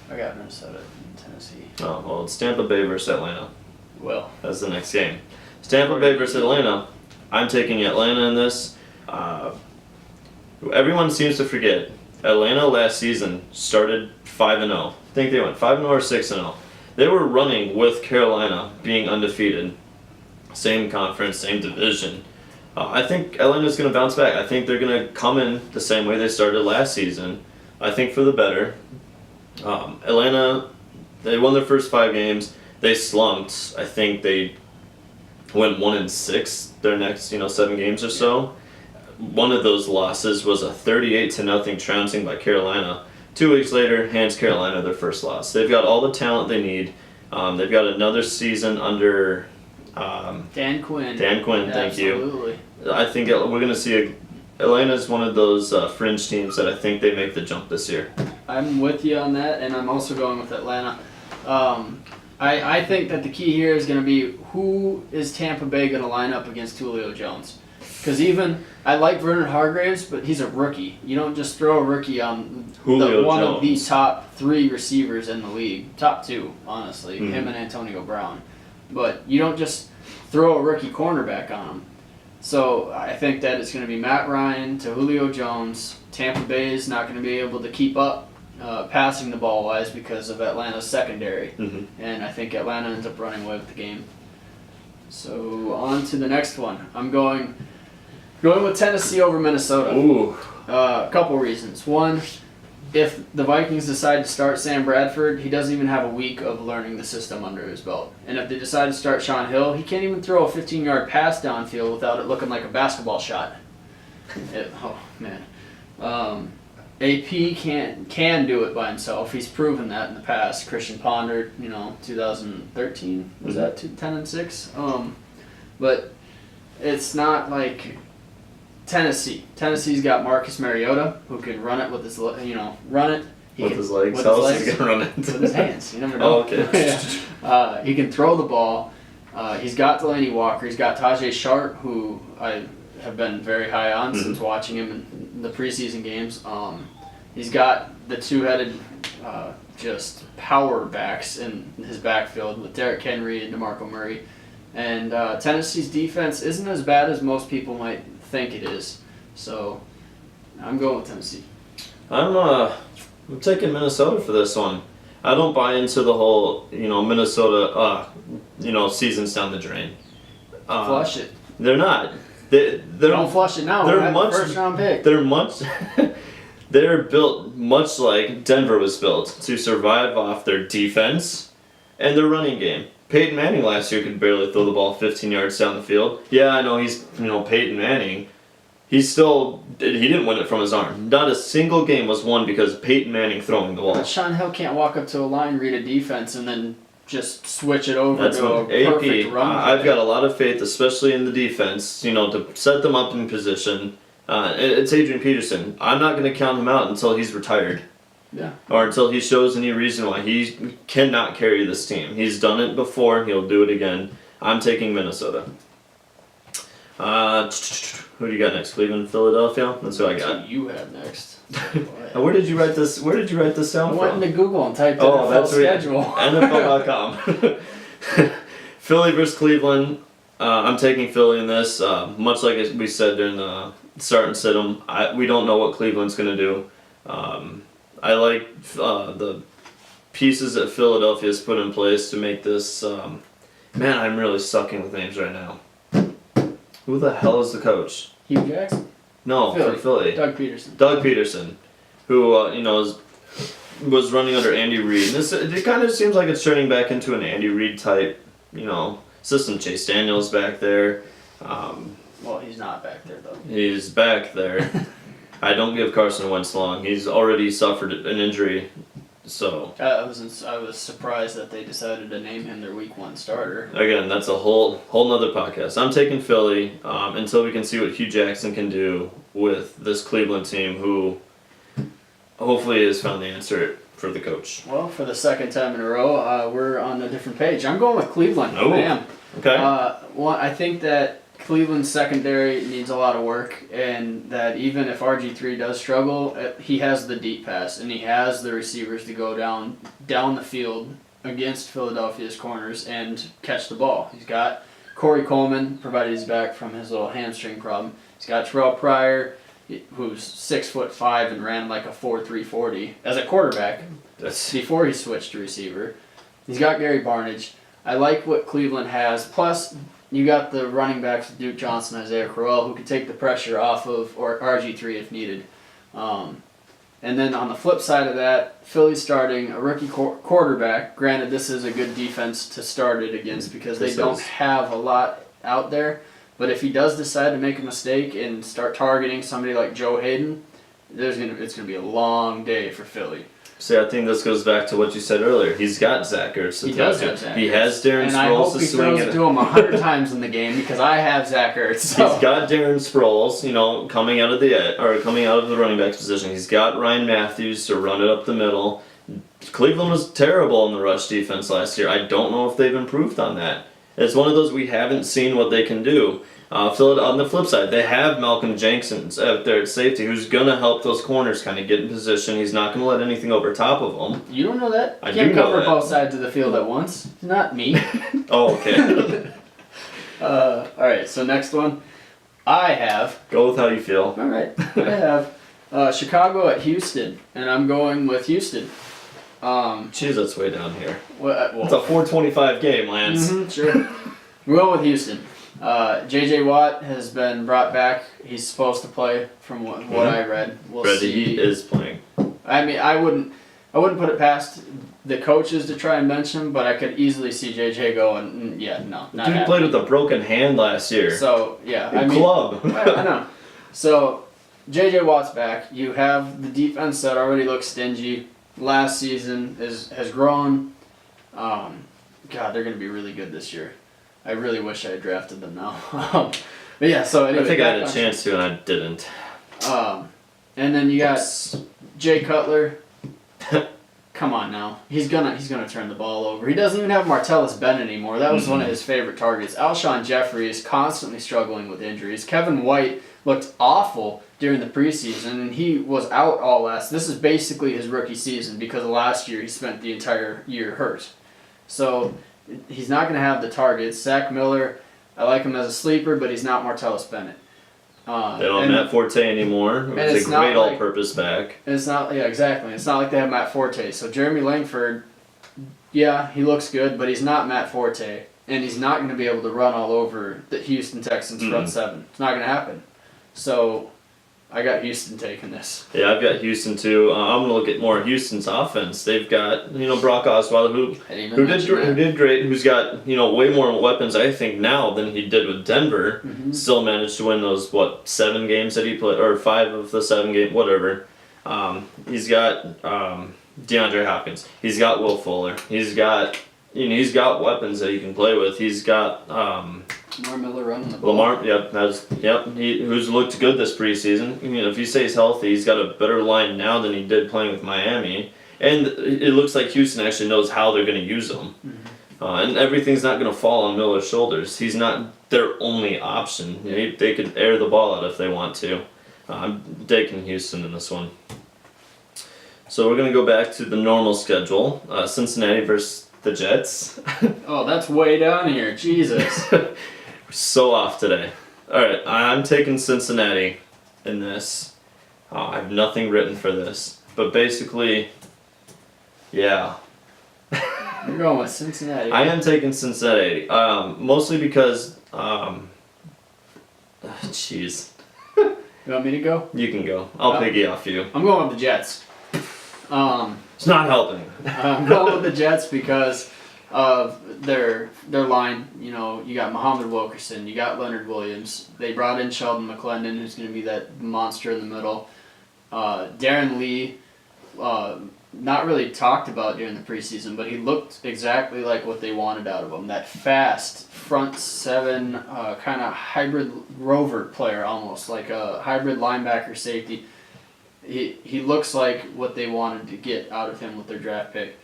I got Minnesota and Tennessee. Oh, well, it's Tampa Bay versus Atlanta. Well, that's the next game. It's Tampa Bay versus Atlanta. I'm taking Atlanta in this. Everyone seems to forget Atlanta last season started 5-0. I think they went 5-0 or 6-0. They were running with Carolina being undefeated. Same conference, same division. I think Atlanta's going to bounce back. I think they're going to come in the same way they started last season. I think for the better. Atlanta, they won their first 5 games. They slumped. I think they went 1-6 their next 7 games or so. One of those losses was a 38-0 trouncing by Carolina. 2 weeks later, hands Carolina their first loss. They've got all the talent they need. They've got another season under Dan Quinn. Dan Quinn, thank Absolutely. you. I think we're going to see Atlanta's one of those fringe teams that I think they make the jump this year. I'm with you on that, and I'm also going with Atlanta. I think that the key here is going to be who is Tampa Bay going to line up against Julio Jones. Because I like Vernon Hargraves, but he's a rookie. You don't just throw a rookie on one of the top 3 receivers in the league. Top 2, honestly. Mm-hmm. Him and Antonio Brown. But you don't just throw a rookie cornerback on him. So I think that it's going to be Matt Ryan to Julio Jones. Tampa Bay is not going to be able to keep up passing the ball wise because of Atlanta's secondary. Mm-hmm. And I think Atlanta ends up running away with the game. So on to the next one. I'm going with Tennessee over Minnesota. Ooh. A couple reasons. One, if the Vikings decide to start Sam Bradford, he doesn't even have a week of learning the system under his belt. And if they decide to start Shaun Hill, he can't even throw a 15-yard pass downfield without it looking like a basketball shot. Oh, man. AP can do it by himself. He's proven that in the past. Christian Ponder, 2013, was that 10-6? But it's not like Tennessee. Tennessee's got Marcus Mariota, who can run it with his, With his legs? With How his else legs, is he gonna run it? with his hands. You never know. Oh, okay. He can throw the ball. He's got Delaney Walker. He's got Tajay Sharp, who I have been very high on since watching him in the preseason games. He's got the 2-headed just power backs in his backfield with Derrick Henry and DeMarco Murray. And Tennessee's defense isn't as bad as most people might think it is. So I'm going with Tennessee. I'm taking Minnesota for this one. I don't buy into the whole, Minnesota, season's down the drain. Flush it. They're not. Don't flush it now. they're They're much- first round pick. They're much. They're built much like Denver was built to survive off their defense and their running game. Peyton Manning last year could barely throw the ball 15 yards down the field. Yeah, I know he's Peyton Manning. He didn't win it from his arm. Not a single game was won because of Peyton Manning throwing the ball. But Sean Hill can't walk up to a line, read a defense, and then just switch it over That's to a what AP. perfect run. I've got a lot of faith, especially in the defense. To set them up in position. It's Adrian Peterson. I'm not going to count him out until he's retired. Yeah. Or until he shows any reason why he cannot carry this team. He's done it before. He'll do it again. I'm taking Minnesota. Who do you got next? Cleveland, Philadelphia. That's who I That's got. what you have next. Where did you write this? Where did you write this I down went from? into Google and typed Oh, NFL that's where schedule. NFL.com. Philly versus Cleveland. I'm taking Philly in this. Much like we said during the start and sit 'em, we don't know what Cleveland's going to do. I like the pieces that Philadelphia's put in place to make this. Man, I'm really sucking with names right now. Who the hell is the coach? Hugh Jackson? No, Philly. for Philly. Doug Peterson. Doug Peterson, who was running under Andy Reid. It kind of seems like it's turning back into an Andy Reid type, system. Chase Daniels back there. Well, he's not back there, though. He's back there. I don't give Carson Wentz long. He's already suffered an injury, so I was surprised that they decided to name him their Week 1 starter. again, that's a whole nother podcast. I'm taking Philly until we can see what Hugh Jackson can do with this Cleveland team, who hopefully has found the answer for the coach. Well, for the second time in a row, we're on a different page. I'm going with Cleveland. Oh. I am. Okay. I think that Cleveland's secondary needs a lot of work, and that even if RG3 does struggle, he has the deep pass, and he has the receivers to go down the field against Philadelphia's corners and catch the ball. He's got Corey Coleman, provided he's back from his little hamstring problem. He's got Terrell Pryor, who's 6'5" and ran like a 4.3 40 as a quarterback before he switched to receiver. He's got Gary Barnidge. I like what Cleveland has. Plus, you got the running backs, Duke Johnson, Isaiah Crowell, who can take the pressure off of or RG3 if needed. And then on the flip side of that, Philly's starting a rookie quarterback. Granted, this is a good defense to start it against because they don't have a lot out there. But if he does decide to make a mistake and start targeting somebody like Joe Hayden, it's gonna be a long day for Philly. See, I think this goes back to what you said earlier. He's got Zach Ertz to He throw does to. have Zach He Ertz. has Darren And I Sproles hope to he swing throws it. to him 100 times in the game because I have Zach Ertz. So. He's got Darren Sproles, coming out of the running back's position. He's got Ryan Matthews to run it up the middle. Cleveland was terrible in the rush defense last year. I don't know if they've improved on that. It's one of those we haven't seen what they can do. On the flip side, they have Malcolm Jenkins out there at safety, who's going to help those corners kind of get in position. He's not going to let anything over top of them. You don't know that? I You can't do know cover that. both sides of the field at once. Not me. Oh, okay. All right, so next one. I have. Go with how you feel. All right. I have Chicago at Houston, and I'm going with Houston. Jeez, that's way down here. Well, It's a 4:25 game, Lance. sure. We're going with Houston. J.J. Watt has been brought back. He's supposed to play, from what I read. We'll Brady see. is playing. I mean, I wouldn't put it past the coaches to try and bench him, but I could easily see JJ going. No, not Dude happening. played with a broken hand last year. So yeah, I mean, Club. I know. So JJ Watt's back. You have the defense that already looks stingy. Last season has grown. God, they're gonna be really good this year. I really wish I had drafted them now. But yeah, so anyway, I think I had a chance to, and I didn't. And then you got Jay Cutler. Come on now, he's gonna turn the ball over. He doesn't even have Martellus Bennett anymore. That was one of his favorite targets. Alshon Jeffrey is constantly struggling with injuries. Kevin White looked awful during the preseason, and he was out all last. This is basically his rookie season because last year he spent the entire year hurt. So he's not going to have the targets. Zach Miller, I like him as a sleeper, but he's not Martellus Bennett. They don't have Matt Forte anymore. It was it's a not great like- all-purpose back. It's not, yeah, exactly. It's not like they have Matt Forte. So Jeremy Langford, yeah, he looks good, but he's not Matt Forte. and he's not going to be able to run all over the Houston Texans front seven. It's not going to happen. So I got Houston taking this. Yeah, I've got Houston too. I'm gonna look at more of Houston's offense. They've got Brock Osweiler who did great. Who's got way more weapons I think now than he did with Denver. Still managed to win those 7 games that he played, or 5 of the 7 games, whatever. He's got DeAndre Hopkins. He's got Will Fuller. He's got he's got weapons that he can play with. He's got Lamar Miller running the ball. Lamar, who's looked good this preseason. If he stays healthy, he's got a better line now than he did playing with Miami. And it looks like Houston actually knows how they're going to use him. And everything's not going to fall on Miller's shoulders. He's not their only option. They could air the ball out if they want to. I'm taking Houston in this one. So we're going to go back to the normal schedule. Cincinnati versus the Jets. Oh, that's way down here. Jesus. So off today. Alright, I'm taking Cincinnati in this. I have nothing written for this. But basically, yeah. You're going with Cincinnati. I am taking Cincinnati. Mostly because, jeez. You want me to go? You can go. I'll piggy off you. I'm going with the Jets. It's not helping. I'm going with the Jets because of their line. You got Muhammad Wilkerson, you got Leonard Williams. They brought in Sheldon McClendon, who's going to be that monster in the middle. Darren Lee, not really talked about during the preseason, but he looked exactly like what they wanted out of him. That fast front seven, kind of hybrid rover player, almost like a hybrid linebacker safety. He looks like what they wanted to get out of him with their draft pick.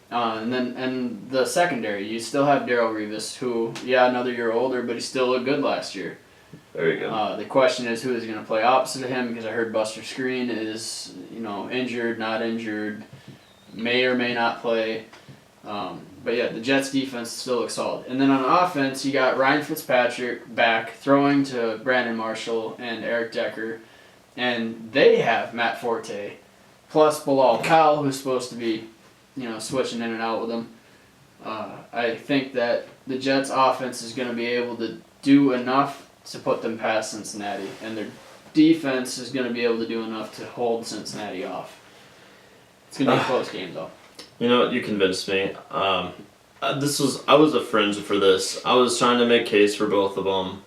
And the secondary, you still have Darrelle Revis, who, another year older, but he still looked good last year. Very good. The question is who is going to play opposite of him, because I heard Buster Screen is, injured, not injured, may or may not play. But yeah, the Jets defense still looks solid. And then on offense, you got Ryan Fitzpatrick back, throwing to Brandon Marshall and Eric Decker. And they have Matt Forte, plus Bilal Powell, who's supposed to be, switching in and out with them. I think that the Jets' offense is going to be able to do enough to put them past Cincinnati, and their defense is going to be able to do enough to hold Cincinnati off. It's going to be a close game, though. You know what? You convinced me. I was a fringe for this. I was trying to make case for both of them.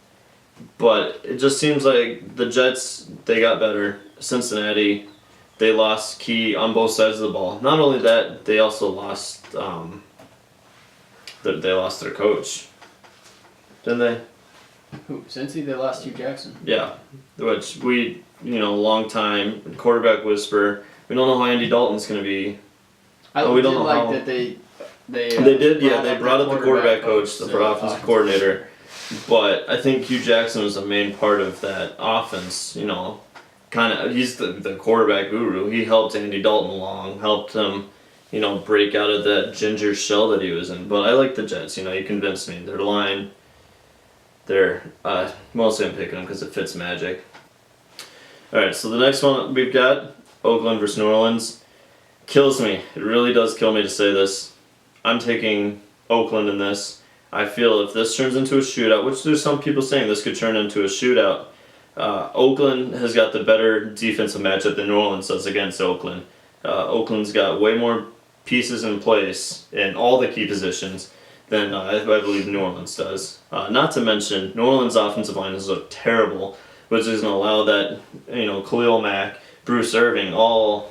But it just seems like the Jets, they got better. Cincinnati, they lost key on both sides of the ball. Not only that, they also lost they lost their coach. Didn't they? Who? Cincy? They lost Hugh Jackson. Yeah. Which we, long time, quarterback whisper. We don't know how Andy Dalton's going to be. We don't know how. That they brought up the quarterback coach, the offensive coordinator. But I think Hugh Jackson was a main part of that offense, he's the quarterback guru. He helped Andy Dalton along, helped him, break out of that ginger shell that he was in. But I like the Jets, you convinced me. Their line, mostly I'm picking them because it fits Magic. Alright, so the next one we've got, Oakland versus New Orleans. Kills me. It really does kill me to say this. I'm taking Oakland in this. I feel if this turns into a shootout, which there's some people saying this could turn into a shootout, Oakland has got the better defensive matchup than New Orleans does against Oakland. Oakland's got way more pieces in place in all the key positions than I believe New Orleans does. Not to mention, New Orleans' offensive line is so terrible, which is going to allow that, Khalil Mack, Bruce Irving, all,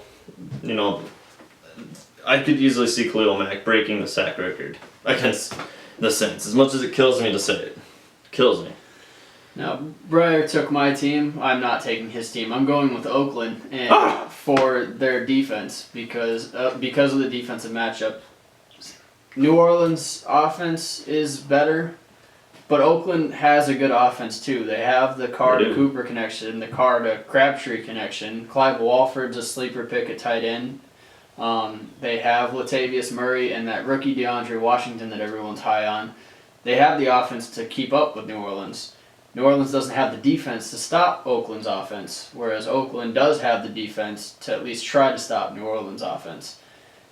I could easily see Khalil Mack breaking the sack record against the Saints, as much as it kills me to say it. Kills me. Now, Breyer took my team. I'm not taking his team. I'm going with Oakland and for their defense because of the defensive matchup. New Orleans' offense is better, but Oakland has a good offense too. They have the Carr to Cooper connection, the Carr to Crabtree connection. Clive Walford's a sleeper pick at tight end. They have Latavius Murray and that rookie DeAndre Washington that everyone's high on. They have the offense to keep up with New Orleans. New Orleans doesn't have the defense to stop Oakland's offense, whereas Oakland does have the defense to at least try to stop New Orleans' offense.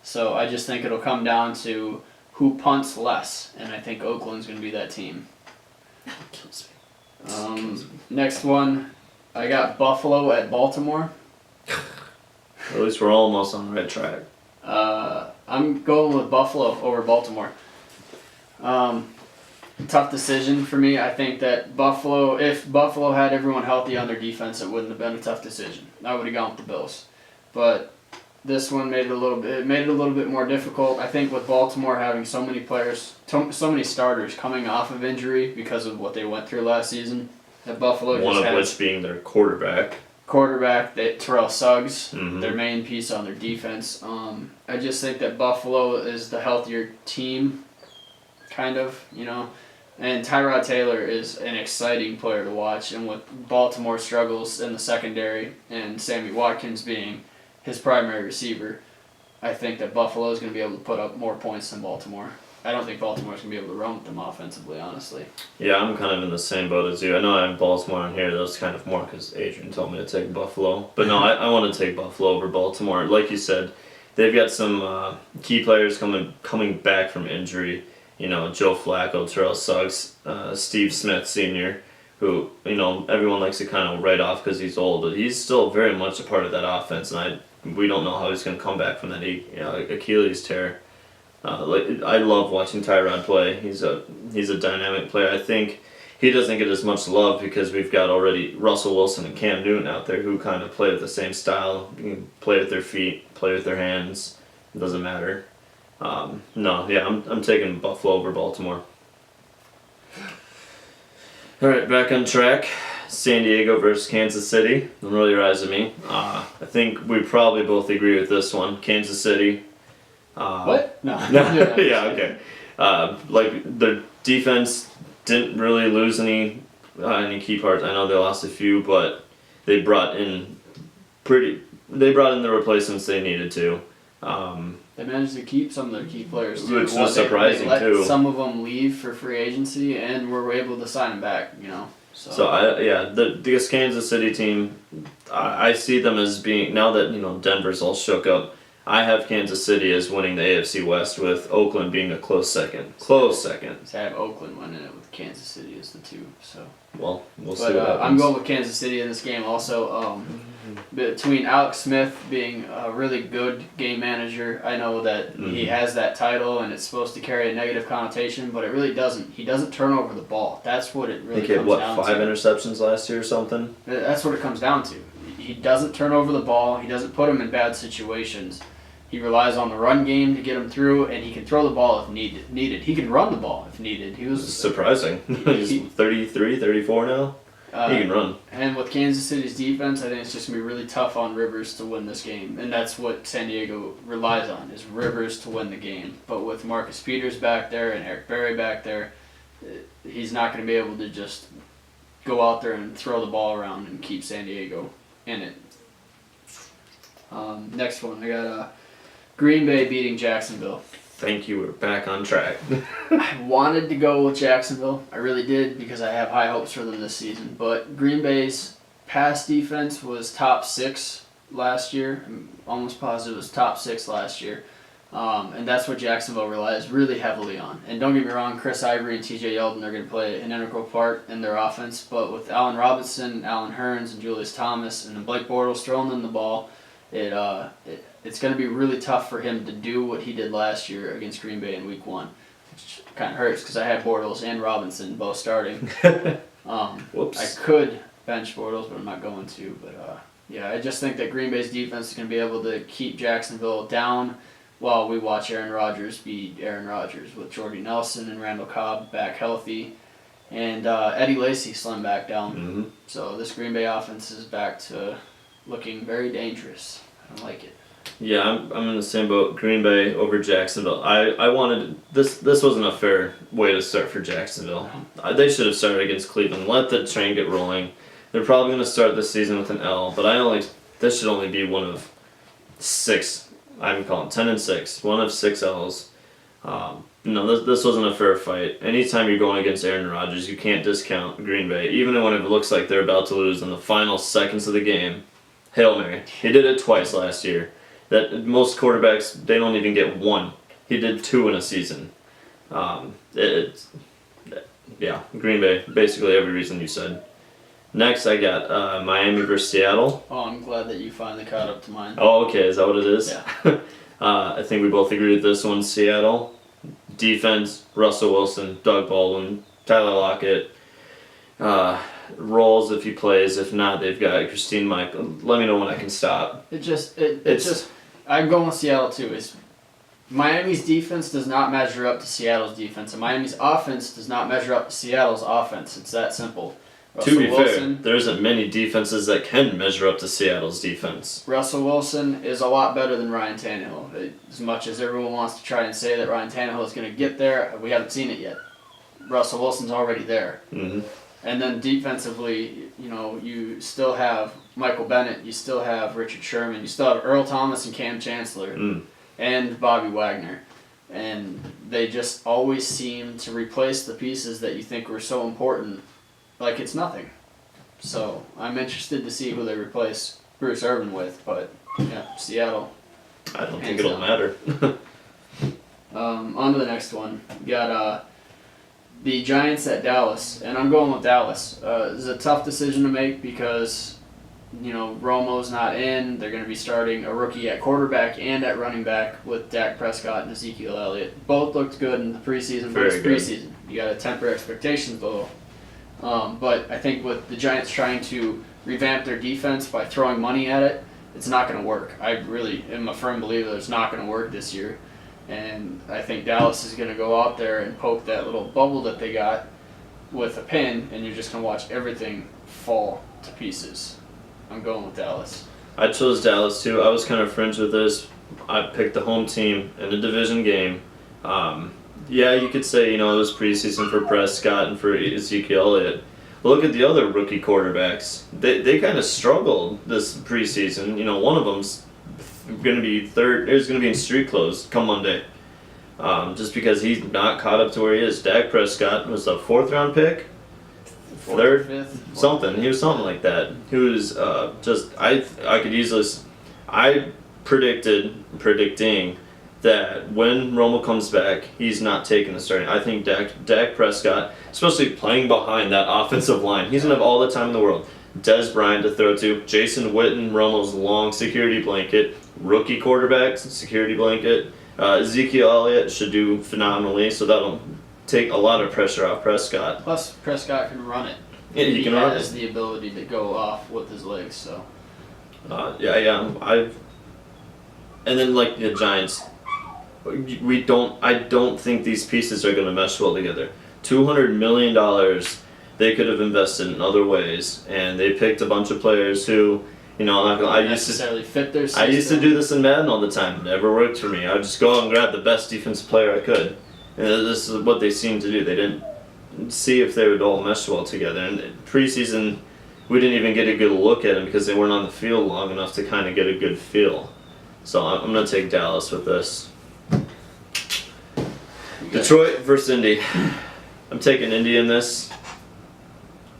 So I just think it'll come down to who punts less, and I think Oakland's going to be that team. Kills me. Next one, I got Buffalo at Baltimore. At least we're almost on the right track. I'm going with Buffalo over Baltimore. Tough decision for me. I think that if Buffalo had everyone healthy on their defense, it wouldn't have been a tough decision. I would have gone with the Bills. But this one made it a little bit more difficult. I think with Baltimore having so many players, so many starters coming off of injury because of what they went through last season, that Buffalo One just of has which being their quarterback. Terrell Suggs, Mhm. their main piece on their defense. I just think that Buffalo is the healthier team, kind of, And Tyrod Taylor is an exciting player to watch, and with Baltimore struggles in the secondary and Sammy Watkins being his primary receiver, I think that Buffalo is going to be able to put up more points than Baltimore. I don't think Baltimore's going to be able to run with them offensively, honestly. Yeah, I'm kind of in the same boat as you. I know I have Baltimore on here. That was kind of more because Adrian told me to take Buffalo. But no, I want to take Buffalo over Baltimore. Like you said, they've got some key players coming back from injury. Joe Flacco, Terrell Suggs, Steve Smith Sr., who, everyone likes to kind of write off because he's old, but he's still very much a part of that offense, and we don't know how he's going to come back from that Achilles tear. I love watching Tyrod play. He's a dynamic player. I think he doesn't get as much love because we've got already Russell Wilson and Cam Newton out there who kind of play with the same style. You can play with their feet, play with their hands. It doesn't matter. I'm taking Buffalo over Baltimore. All right, back on track. San Diego versus Kansas City. Don't roll your eyes at me. I think we probably both agree with this one. Kansas City. What? No. Yeah, okay. Their defense didn't really lose any key parts. I know they lost a few, but they brought in the replacements they needed to. They managed to keep some of their key players too. Which was surprising they let too. Some of them leave for free agency, and were able to sign them back. This Kansas City team, I see them as being, now that Denver's all shook up, I have Kansas City as winning the AFC West, with Oakland being a close second. So I have Oakland winning it with Kansas City as the 2. So. Well, we'll see what happens. I'm going with Kansas City in this game also. Between Alex Smith being a really good game manager, I know that he has that title and it's supposed to carry a negative connotation, but it really doesn't. He doesn't turn over the ball. That's what it really comes down to. 5 interceptions last year or something? That's what it comes down to. He doesn't turn over the ball. He doesn't put him in bad situations. He relies on the run game to get him through, and he can throw the ball if needed. He can run the ball if needed. He was surprising. He's 33, 34 now. He can run. And with Kansas City's defense, I think it's just going to be really tough on Rivers to win this game. And that's what San Diego relies on, is Rivers to win the game. But with Marcus Peters back there and Eric Berry back there, he's not going to be able to just go out there and throw the ball around and keep San Diego in it. Next one, I got Green Bay beating Jacksonville. Thank you, we're back on track. I wanted to go with Jacksonville. I really did, because I have high hopes for them this season. But Green Bay's pass defense was top 6 last year. I'm almost positive it was top 6 last year. And that's what Jacksonville relies really heavily on. And don't get me wrong, Chris Ivory and TJ Yeldon are going to play an integral part in their offense. But with Allen Robinson, Allen Hurns, and Julius Thomas, and Blake Bortles throwing them the ball, it's going to be really tough for him to do what he did last year against Green Bay in Week 1, which kind of hurts because I had Bortles and Robinson both starting. Whoops. I could bench Bortles, but I'm not going to. But I just think that Green Bay's defense is going to be able to keep Jacksonville down while we watch Aaron Rodgers be Aaron Rodgers, with Jordy Nelson and Randall Cobb back healthy, and Eddie Lacy slim back down. Mm-hmm. So this Green Bay offense is back to looking very dangerous. I don't like it. Yeah, I'm in the same boat. Green Bay over Jacksonville. I wanted this. This wasn't a fair way to start for Jacksonville. They should have started against Cleveland. Let the train get rolling. They're probably going to start this season with an L, but this should only be one of 6. I'm calling 10-6. One of 6 L's. This wasn't a fair fight. Anytime you're going against Aaron Rodgers, you can't discount Green Bay, even when it looks like they're about to lose in the final seconds of the game. Hail Mary. He did it twice last year. That most quarterbacks, they don't even get 1. He did 2 in a season. It's yeah, Green Bay, basically every reason you said. Next, I got Miami versus Seattle. Oh, I'm glad that you finally caught up to mine. Oh, okay, is that what it is? Yeah. I think we both agree with this one. Seattle defense: Russell Wilson, Doug Baldwin, Tyler Lockett. Rolls if he plays. If not, they've got Christine Michael. Let me know when I can stop. It's just I'm going with Seattle too. Miami's defense does not measure up to Seattle's defense, and Miami's offense does not measure up to Seattle's offense. It's that simple. To be fair, there isn't many defenses that can measure up to Seattle's defense. Russell Wilson is a lot better than Ryan Tannehill. As much as everyone wants to try and say that Ryan Tannehill is going to get there, we haven't seen it yet. Russell Wilson's already there. Mm-hmm. And then defensively, you still have Michael Bennett, you still have Richard Sherman, you still have Earl Thomas and Cam Chancellor, and Bobby Wagner. And they just always seem to replace the pieces that you think were so important like it's nothing. So I'm interested to see who they replace Bruce Irvin with, but yeah, Seattle. I don't think it'll matter. On to the next one. We got the Giants at Dallas, and I'm going with Dallas. This is a tough decision to make because, Romo's not in. They're going to be starting a rookie at quarterback and at running back with Dak Prescott and Ezekiel Elliott. Both looked good in the preseason, but it's preseason. You got to temper expectations though. But I think with the Giants trying to revamp their defense by throwing money at it, it's not going to work. I really am a firm believer that it's not going to work this year. And I think Dallas is going to go out there and poke that little bubble that they got with a pin, and you're just going to watch everything fall to pieces. I'm going with Dallas. I chose Dallas too. I was kind of fringe with this. I picked the home team in a division game. Yeah, you could say, it was preseason for Prescott and for Ezekiel Elliott. Look at the other rookie quarterbacks. They kind of struggled this preseason. One of them's going to be third. Is going to be in street clothes come Monday, just because he's not caught up to where he is. Dak Prescott was a 4th round pick, third, something. He was something like that. He was I could easily. I predicting that when Romo comes back, he's not taking the starting. I think Dak Prescott, especially playing behind that offensive line, he's going to have all the time in the world. Dez Bryant to throw to, Jason Witten, Romo's long security blanket, rookie quarterbacks, security blanket. Ezekiel Elliott should do phenomenally, so that'll take a lot of pressure off Prescott. Plus, Prescott can run it. Yeah, he can run it. He has the ability to go off with his legs, so. And then like the Giants, I don't think these pieces are going to mesh well together. $200 million they could have invested in other ways, and they picked a bunch of players who, I used to do this in Madden all the time. It never worked for me. I would just go out and grab the best defensive player I could, and this is what they seemed to do. They didn't see if they would all mesh well together. And preseason, we didn't even get a good look at them because they weren't on the field long enough to kind of get a good feel. So I'm going to take Dallas with this. Detroit versus Indy. I'm taking Indy in this.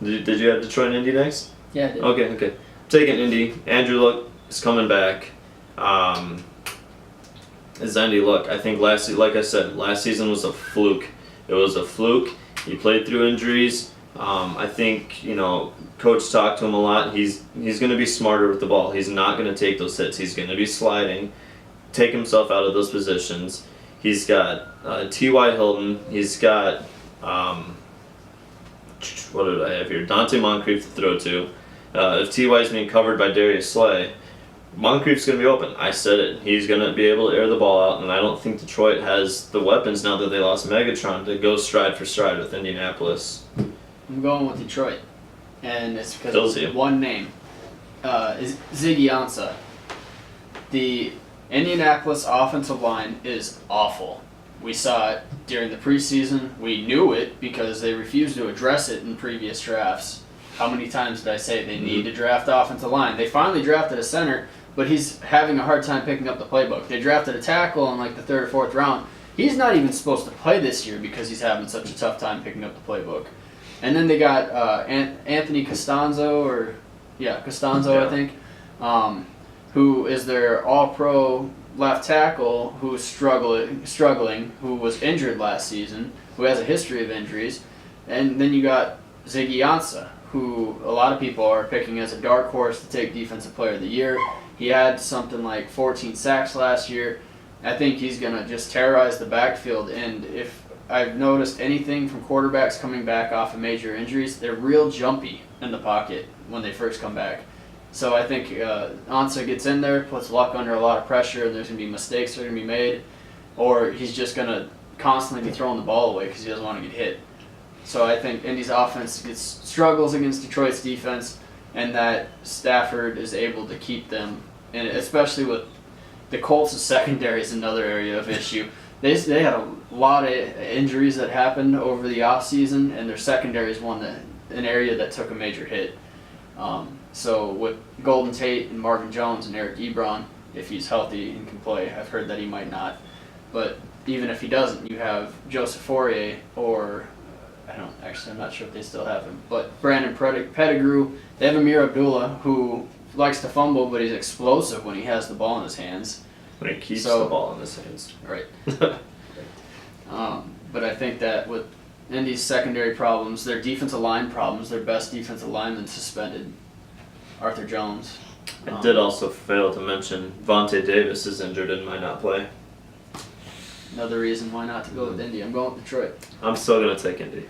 Did you have Detroit and Indy next? Yeah, I did. Okay. Taking Indy. Andrew Luck is coming back. Is Andy Luck? I think last season was a fluke. It was a fluke. He played through injuries. I think coach talked to him a lot. He's going to be smarter with the ball. He's not going to take those hits. He's going to be sliding, take himself out of those positions. He's got T.Y. Hilton. He's got what did I have here? Dante Moncrief to throw to. If T.Y. is being covered by Darius Slay, Moncrief's going to be open. I said it. He's going to be able to air the ball out, and I don't think Detroit has the weapons now that they lost Megatron to go stride for stride with Indianapolis. I'm going with Detroit, and it's because of one name. Is Ziggy Ansah. The Indianapolis offensive line is awful. We saw it during the preseason. We knew it because they refused to address it in previous drafts. How many times did I say they need to draft offensive line? They finally drafted a center, but he's having a hard time picking up the playbook. They drafted a tackle in the 3rd or 4th round. He's not even supposed to play this year because he's having such a tough time picking up the playbook. And then they got Anthony Costanzo, I think, who is their all-pro left tackle who's struggling, who was injured last season, who has a history of injuries, and then you got Ziggy Ansah, who a lot of people are picking as a dark horse to take Defensive Player of the Year. He had something like 14 sacks last year. I think he's going to just terrorize the backfield, and if I've noticed anything from quarterbacks coming back off of major injuries, they're real jumpy in the pocket when they first come back. So I think Ansah gets in there, puts Luck under a lot of pressure, and there's going to be mistakes that are going to be made, or he's just going to constantly be throwing the ball away because he doesn't want to get hit. So I think Indy's offense struggles against Detroit's defense, and that Stafford is able to keep them, and especially with the Colts' secondary is another area of issue. They had a lot of injuries that happened over the offseason, and their secondary is an area that took a major hit. So with Golden Tate and Marvin Jones and Eric Ebron, if he's healthy and can play, I've heard that he might not. But even if he doesn't, you have Joseph Fourier or I'm not sure if they still have him, but Brandon Pettigrew. They have Amir Abdullah, who likes to fumble, but he's explosive when he has the ball in his hands. When he keeps the ball in his hands. Right. But I think that with Indy's secondary problems, their defensive line problems, their best defensive lineman suspended, Arthur Jones. I did also fail to mention Vontae Davis is injured and might not play. Another reason why not to go with Indy. I'm going with Detroit. I'm still going to take Indy.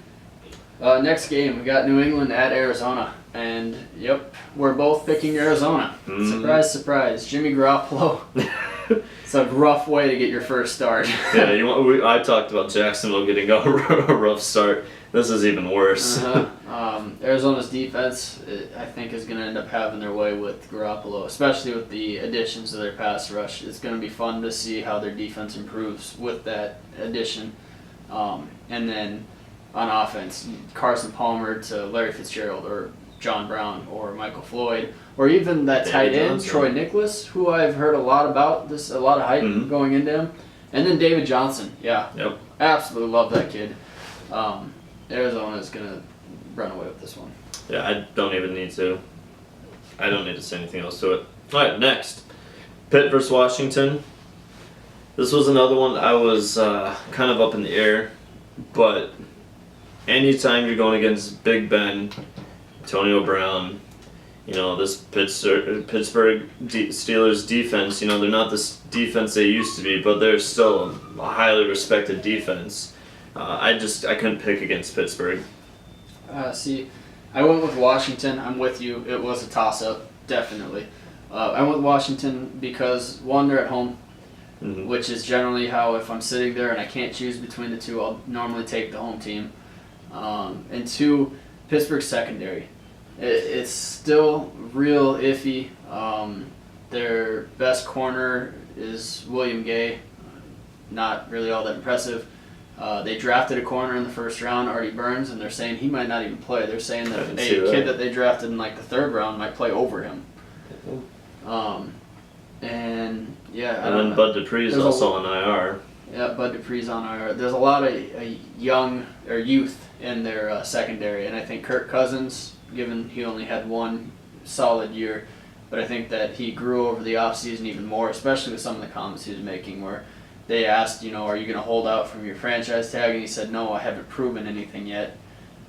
Next game, we got New England at Arizona. And, yep, we're both picking Arizona. Surprise, surprise. Jimmy Garoppolo. It's a rough way to get your first start. Yeah, I talked about Jacksonville getting a rough start. This is even worse. Arizona's defense, I think, is going to end up having their way with Garoppolo, especially with the additions to their pass rush. It's going to be fun to see how their defense improves with that addition. And then on offense, Carson Palmer to Larry Fitzgerald or John Brown or Michael Floyd, or even that tight end, Troy Nicholas, who I've heard a lot about, a lot of hype going into him. And then David Johnson, yeah. Yep. Absolutely love that kid. Arizona is going to run away with this one. Yeah, I don't need to say anything else to it. All right, next. Pitt versus Washington. This was another one I was kind of up in the air, but anytime you're going against Big Ben, Antonio Brown, this Pittsburgh Steelers defense, they're not this defense they used to be, but they're still a highly respected defense. I couldn't pick against Pittsburgh. See, I went with Washington. I'm with you. It was a toss-up, definitely. I went with Washington because, one, they're at home, which is generally how, if I'm sitting there and I can't choose between the two, I'll normally take the home team. And two, Pittsburgh's secondary. It's still real iffy. Their best corner is William Gay. Not really all that impressive. They drafted a corner in the first round, Artie Burns, and they're saying he might not even play. They're saying that a kid that they drafted in the third round might play over him. And then Bud Dupree is also on IR. Yeah, Bud Dupree's on IR. There's a lot of youth in their secondary, and I think Kirk Cousins, given he only had one solid year, but I think that he grew over the offseason even more, especially with some of the comments he was making where they asked, are you going to hold out from your franchise tag? And he said, no, I haven't proven anything yet.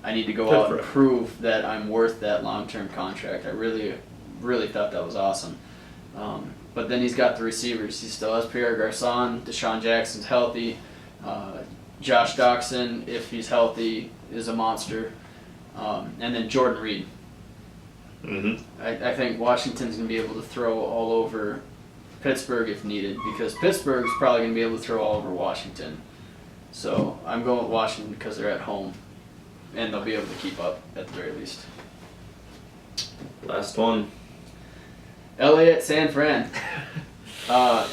I need to go out and prove that I'm worth that long-term contract. I really, really thought that was awesome. But then he's got the receivers. He still has Pierre Garçon. Deshaun Jackson's healthy. Josh Doxson, if he's healthy, is a monster. And then Jordan Reed. I think Washington's going to be able to throw all over Pittsburgh if needed, because Pittsburgh's probably going to be able to throw all over Washington. So I'm going with Washington because they're at home, and they'll be able to keep up at the very least. Last one. LA at San Fran. I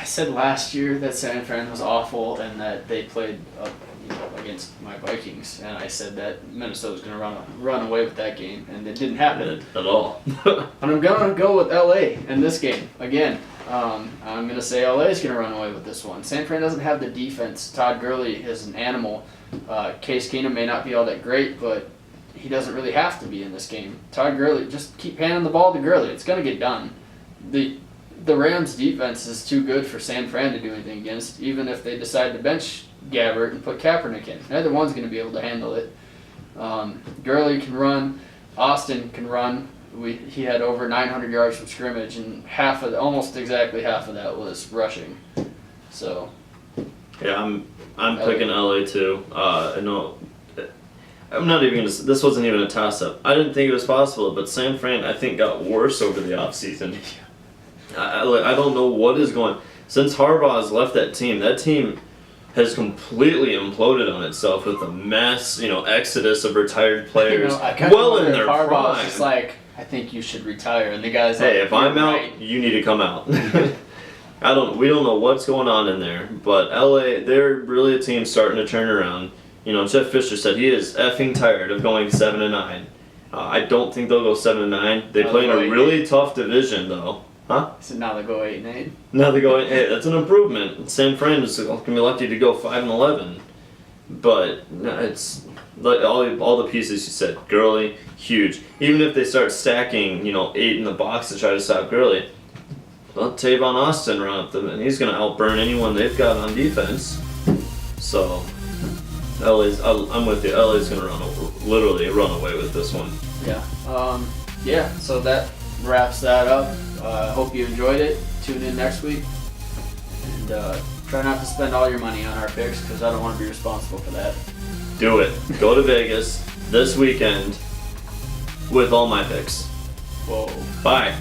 said last year that San Fran was awful and that they played against my Vikings, and I said that Minnesota was going to run away with that game, and it didn't happen at all. And I'm going to go with LA in this game again. I'm going to say LA is going to run away with this one. San Fran doesn't have the defense. Todd Gurley is an animal. Case Keenum may not be all that great, but he doesn't really have to be in this game. Todd Gurley, just keep handing the ball to Gurley. It's going to get done. the Rams' defense is too good for San Fran to do anything against, even if they decide to bench Gabbert and put Kaepernick in. Neither one's going to be able to handle it. Gurley can run. Austin can run. He had over 900 yards from scrimmage, and almost exactly half of that was rushing. So, yeah, I'm picking LA too. I know. I'm not even gonna. This wasn't even a toss-up. I didn't think it was possible, but San Fran I think got worse over the offseason. I don't know what is going. Since Harbaugh has left that team has completely imploded on itself with a mass, exodus of retired players. I kinda well wonder in if their Harbaugh's prime. just like, I think you should retire, and the guy's Hey, like, if I'm "You're out, right." you need to come out. We don't know what's going on in there, but LA, they're really a team starting to turn around. Jeff Fisher said he is effing tired of going 7-9. I don't think they'll go 7-9. They play in a really tough division though. Huh? So now they go 8-8. Now they're going. Hey, that's an improvement. San Fran is gonna be lucky to go 5-11, but it's like all the pieces you said. Gurley, huge. Even if they start stacking, 8 in the box to try to stop Gurley, let Tavon Austin run up them, and he's gonna outburn anyone they've got on defense. So, I'm with you. LA's gonna literally run away with this one. Yeah. So that wraps that up. Hope you enjoyed it. Tune in next week, and try not to spend all your money on our picks because I don't want to be responsible for that. Do it. Go to Vegas this weekend with all my picks. Whoa. Bye.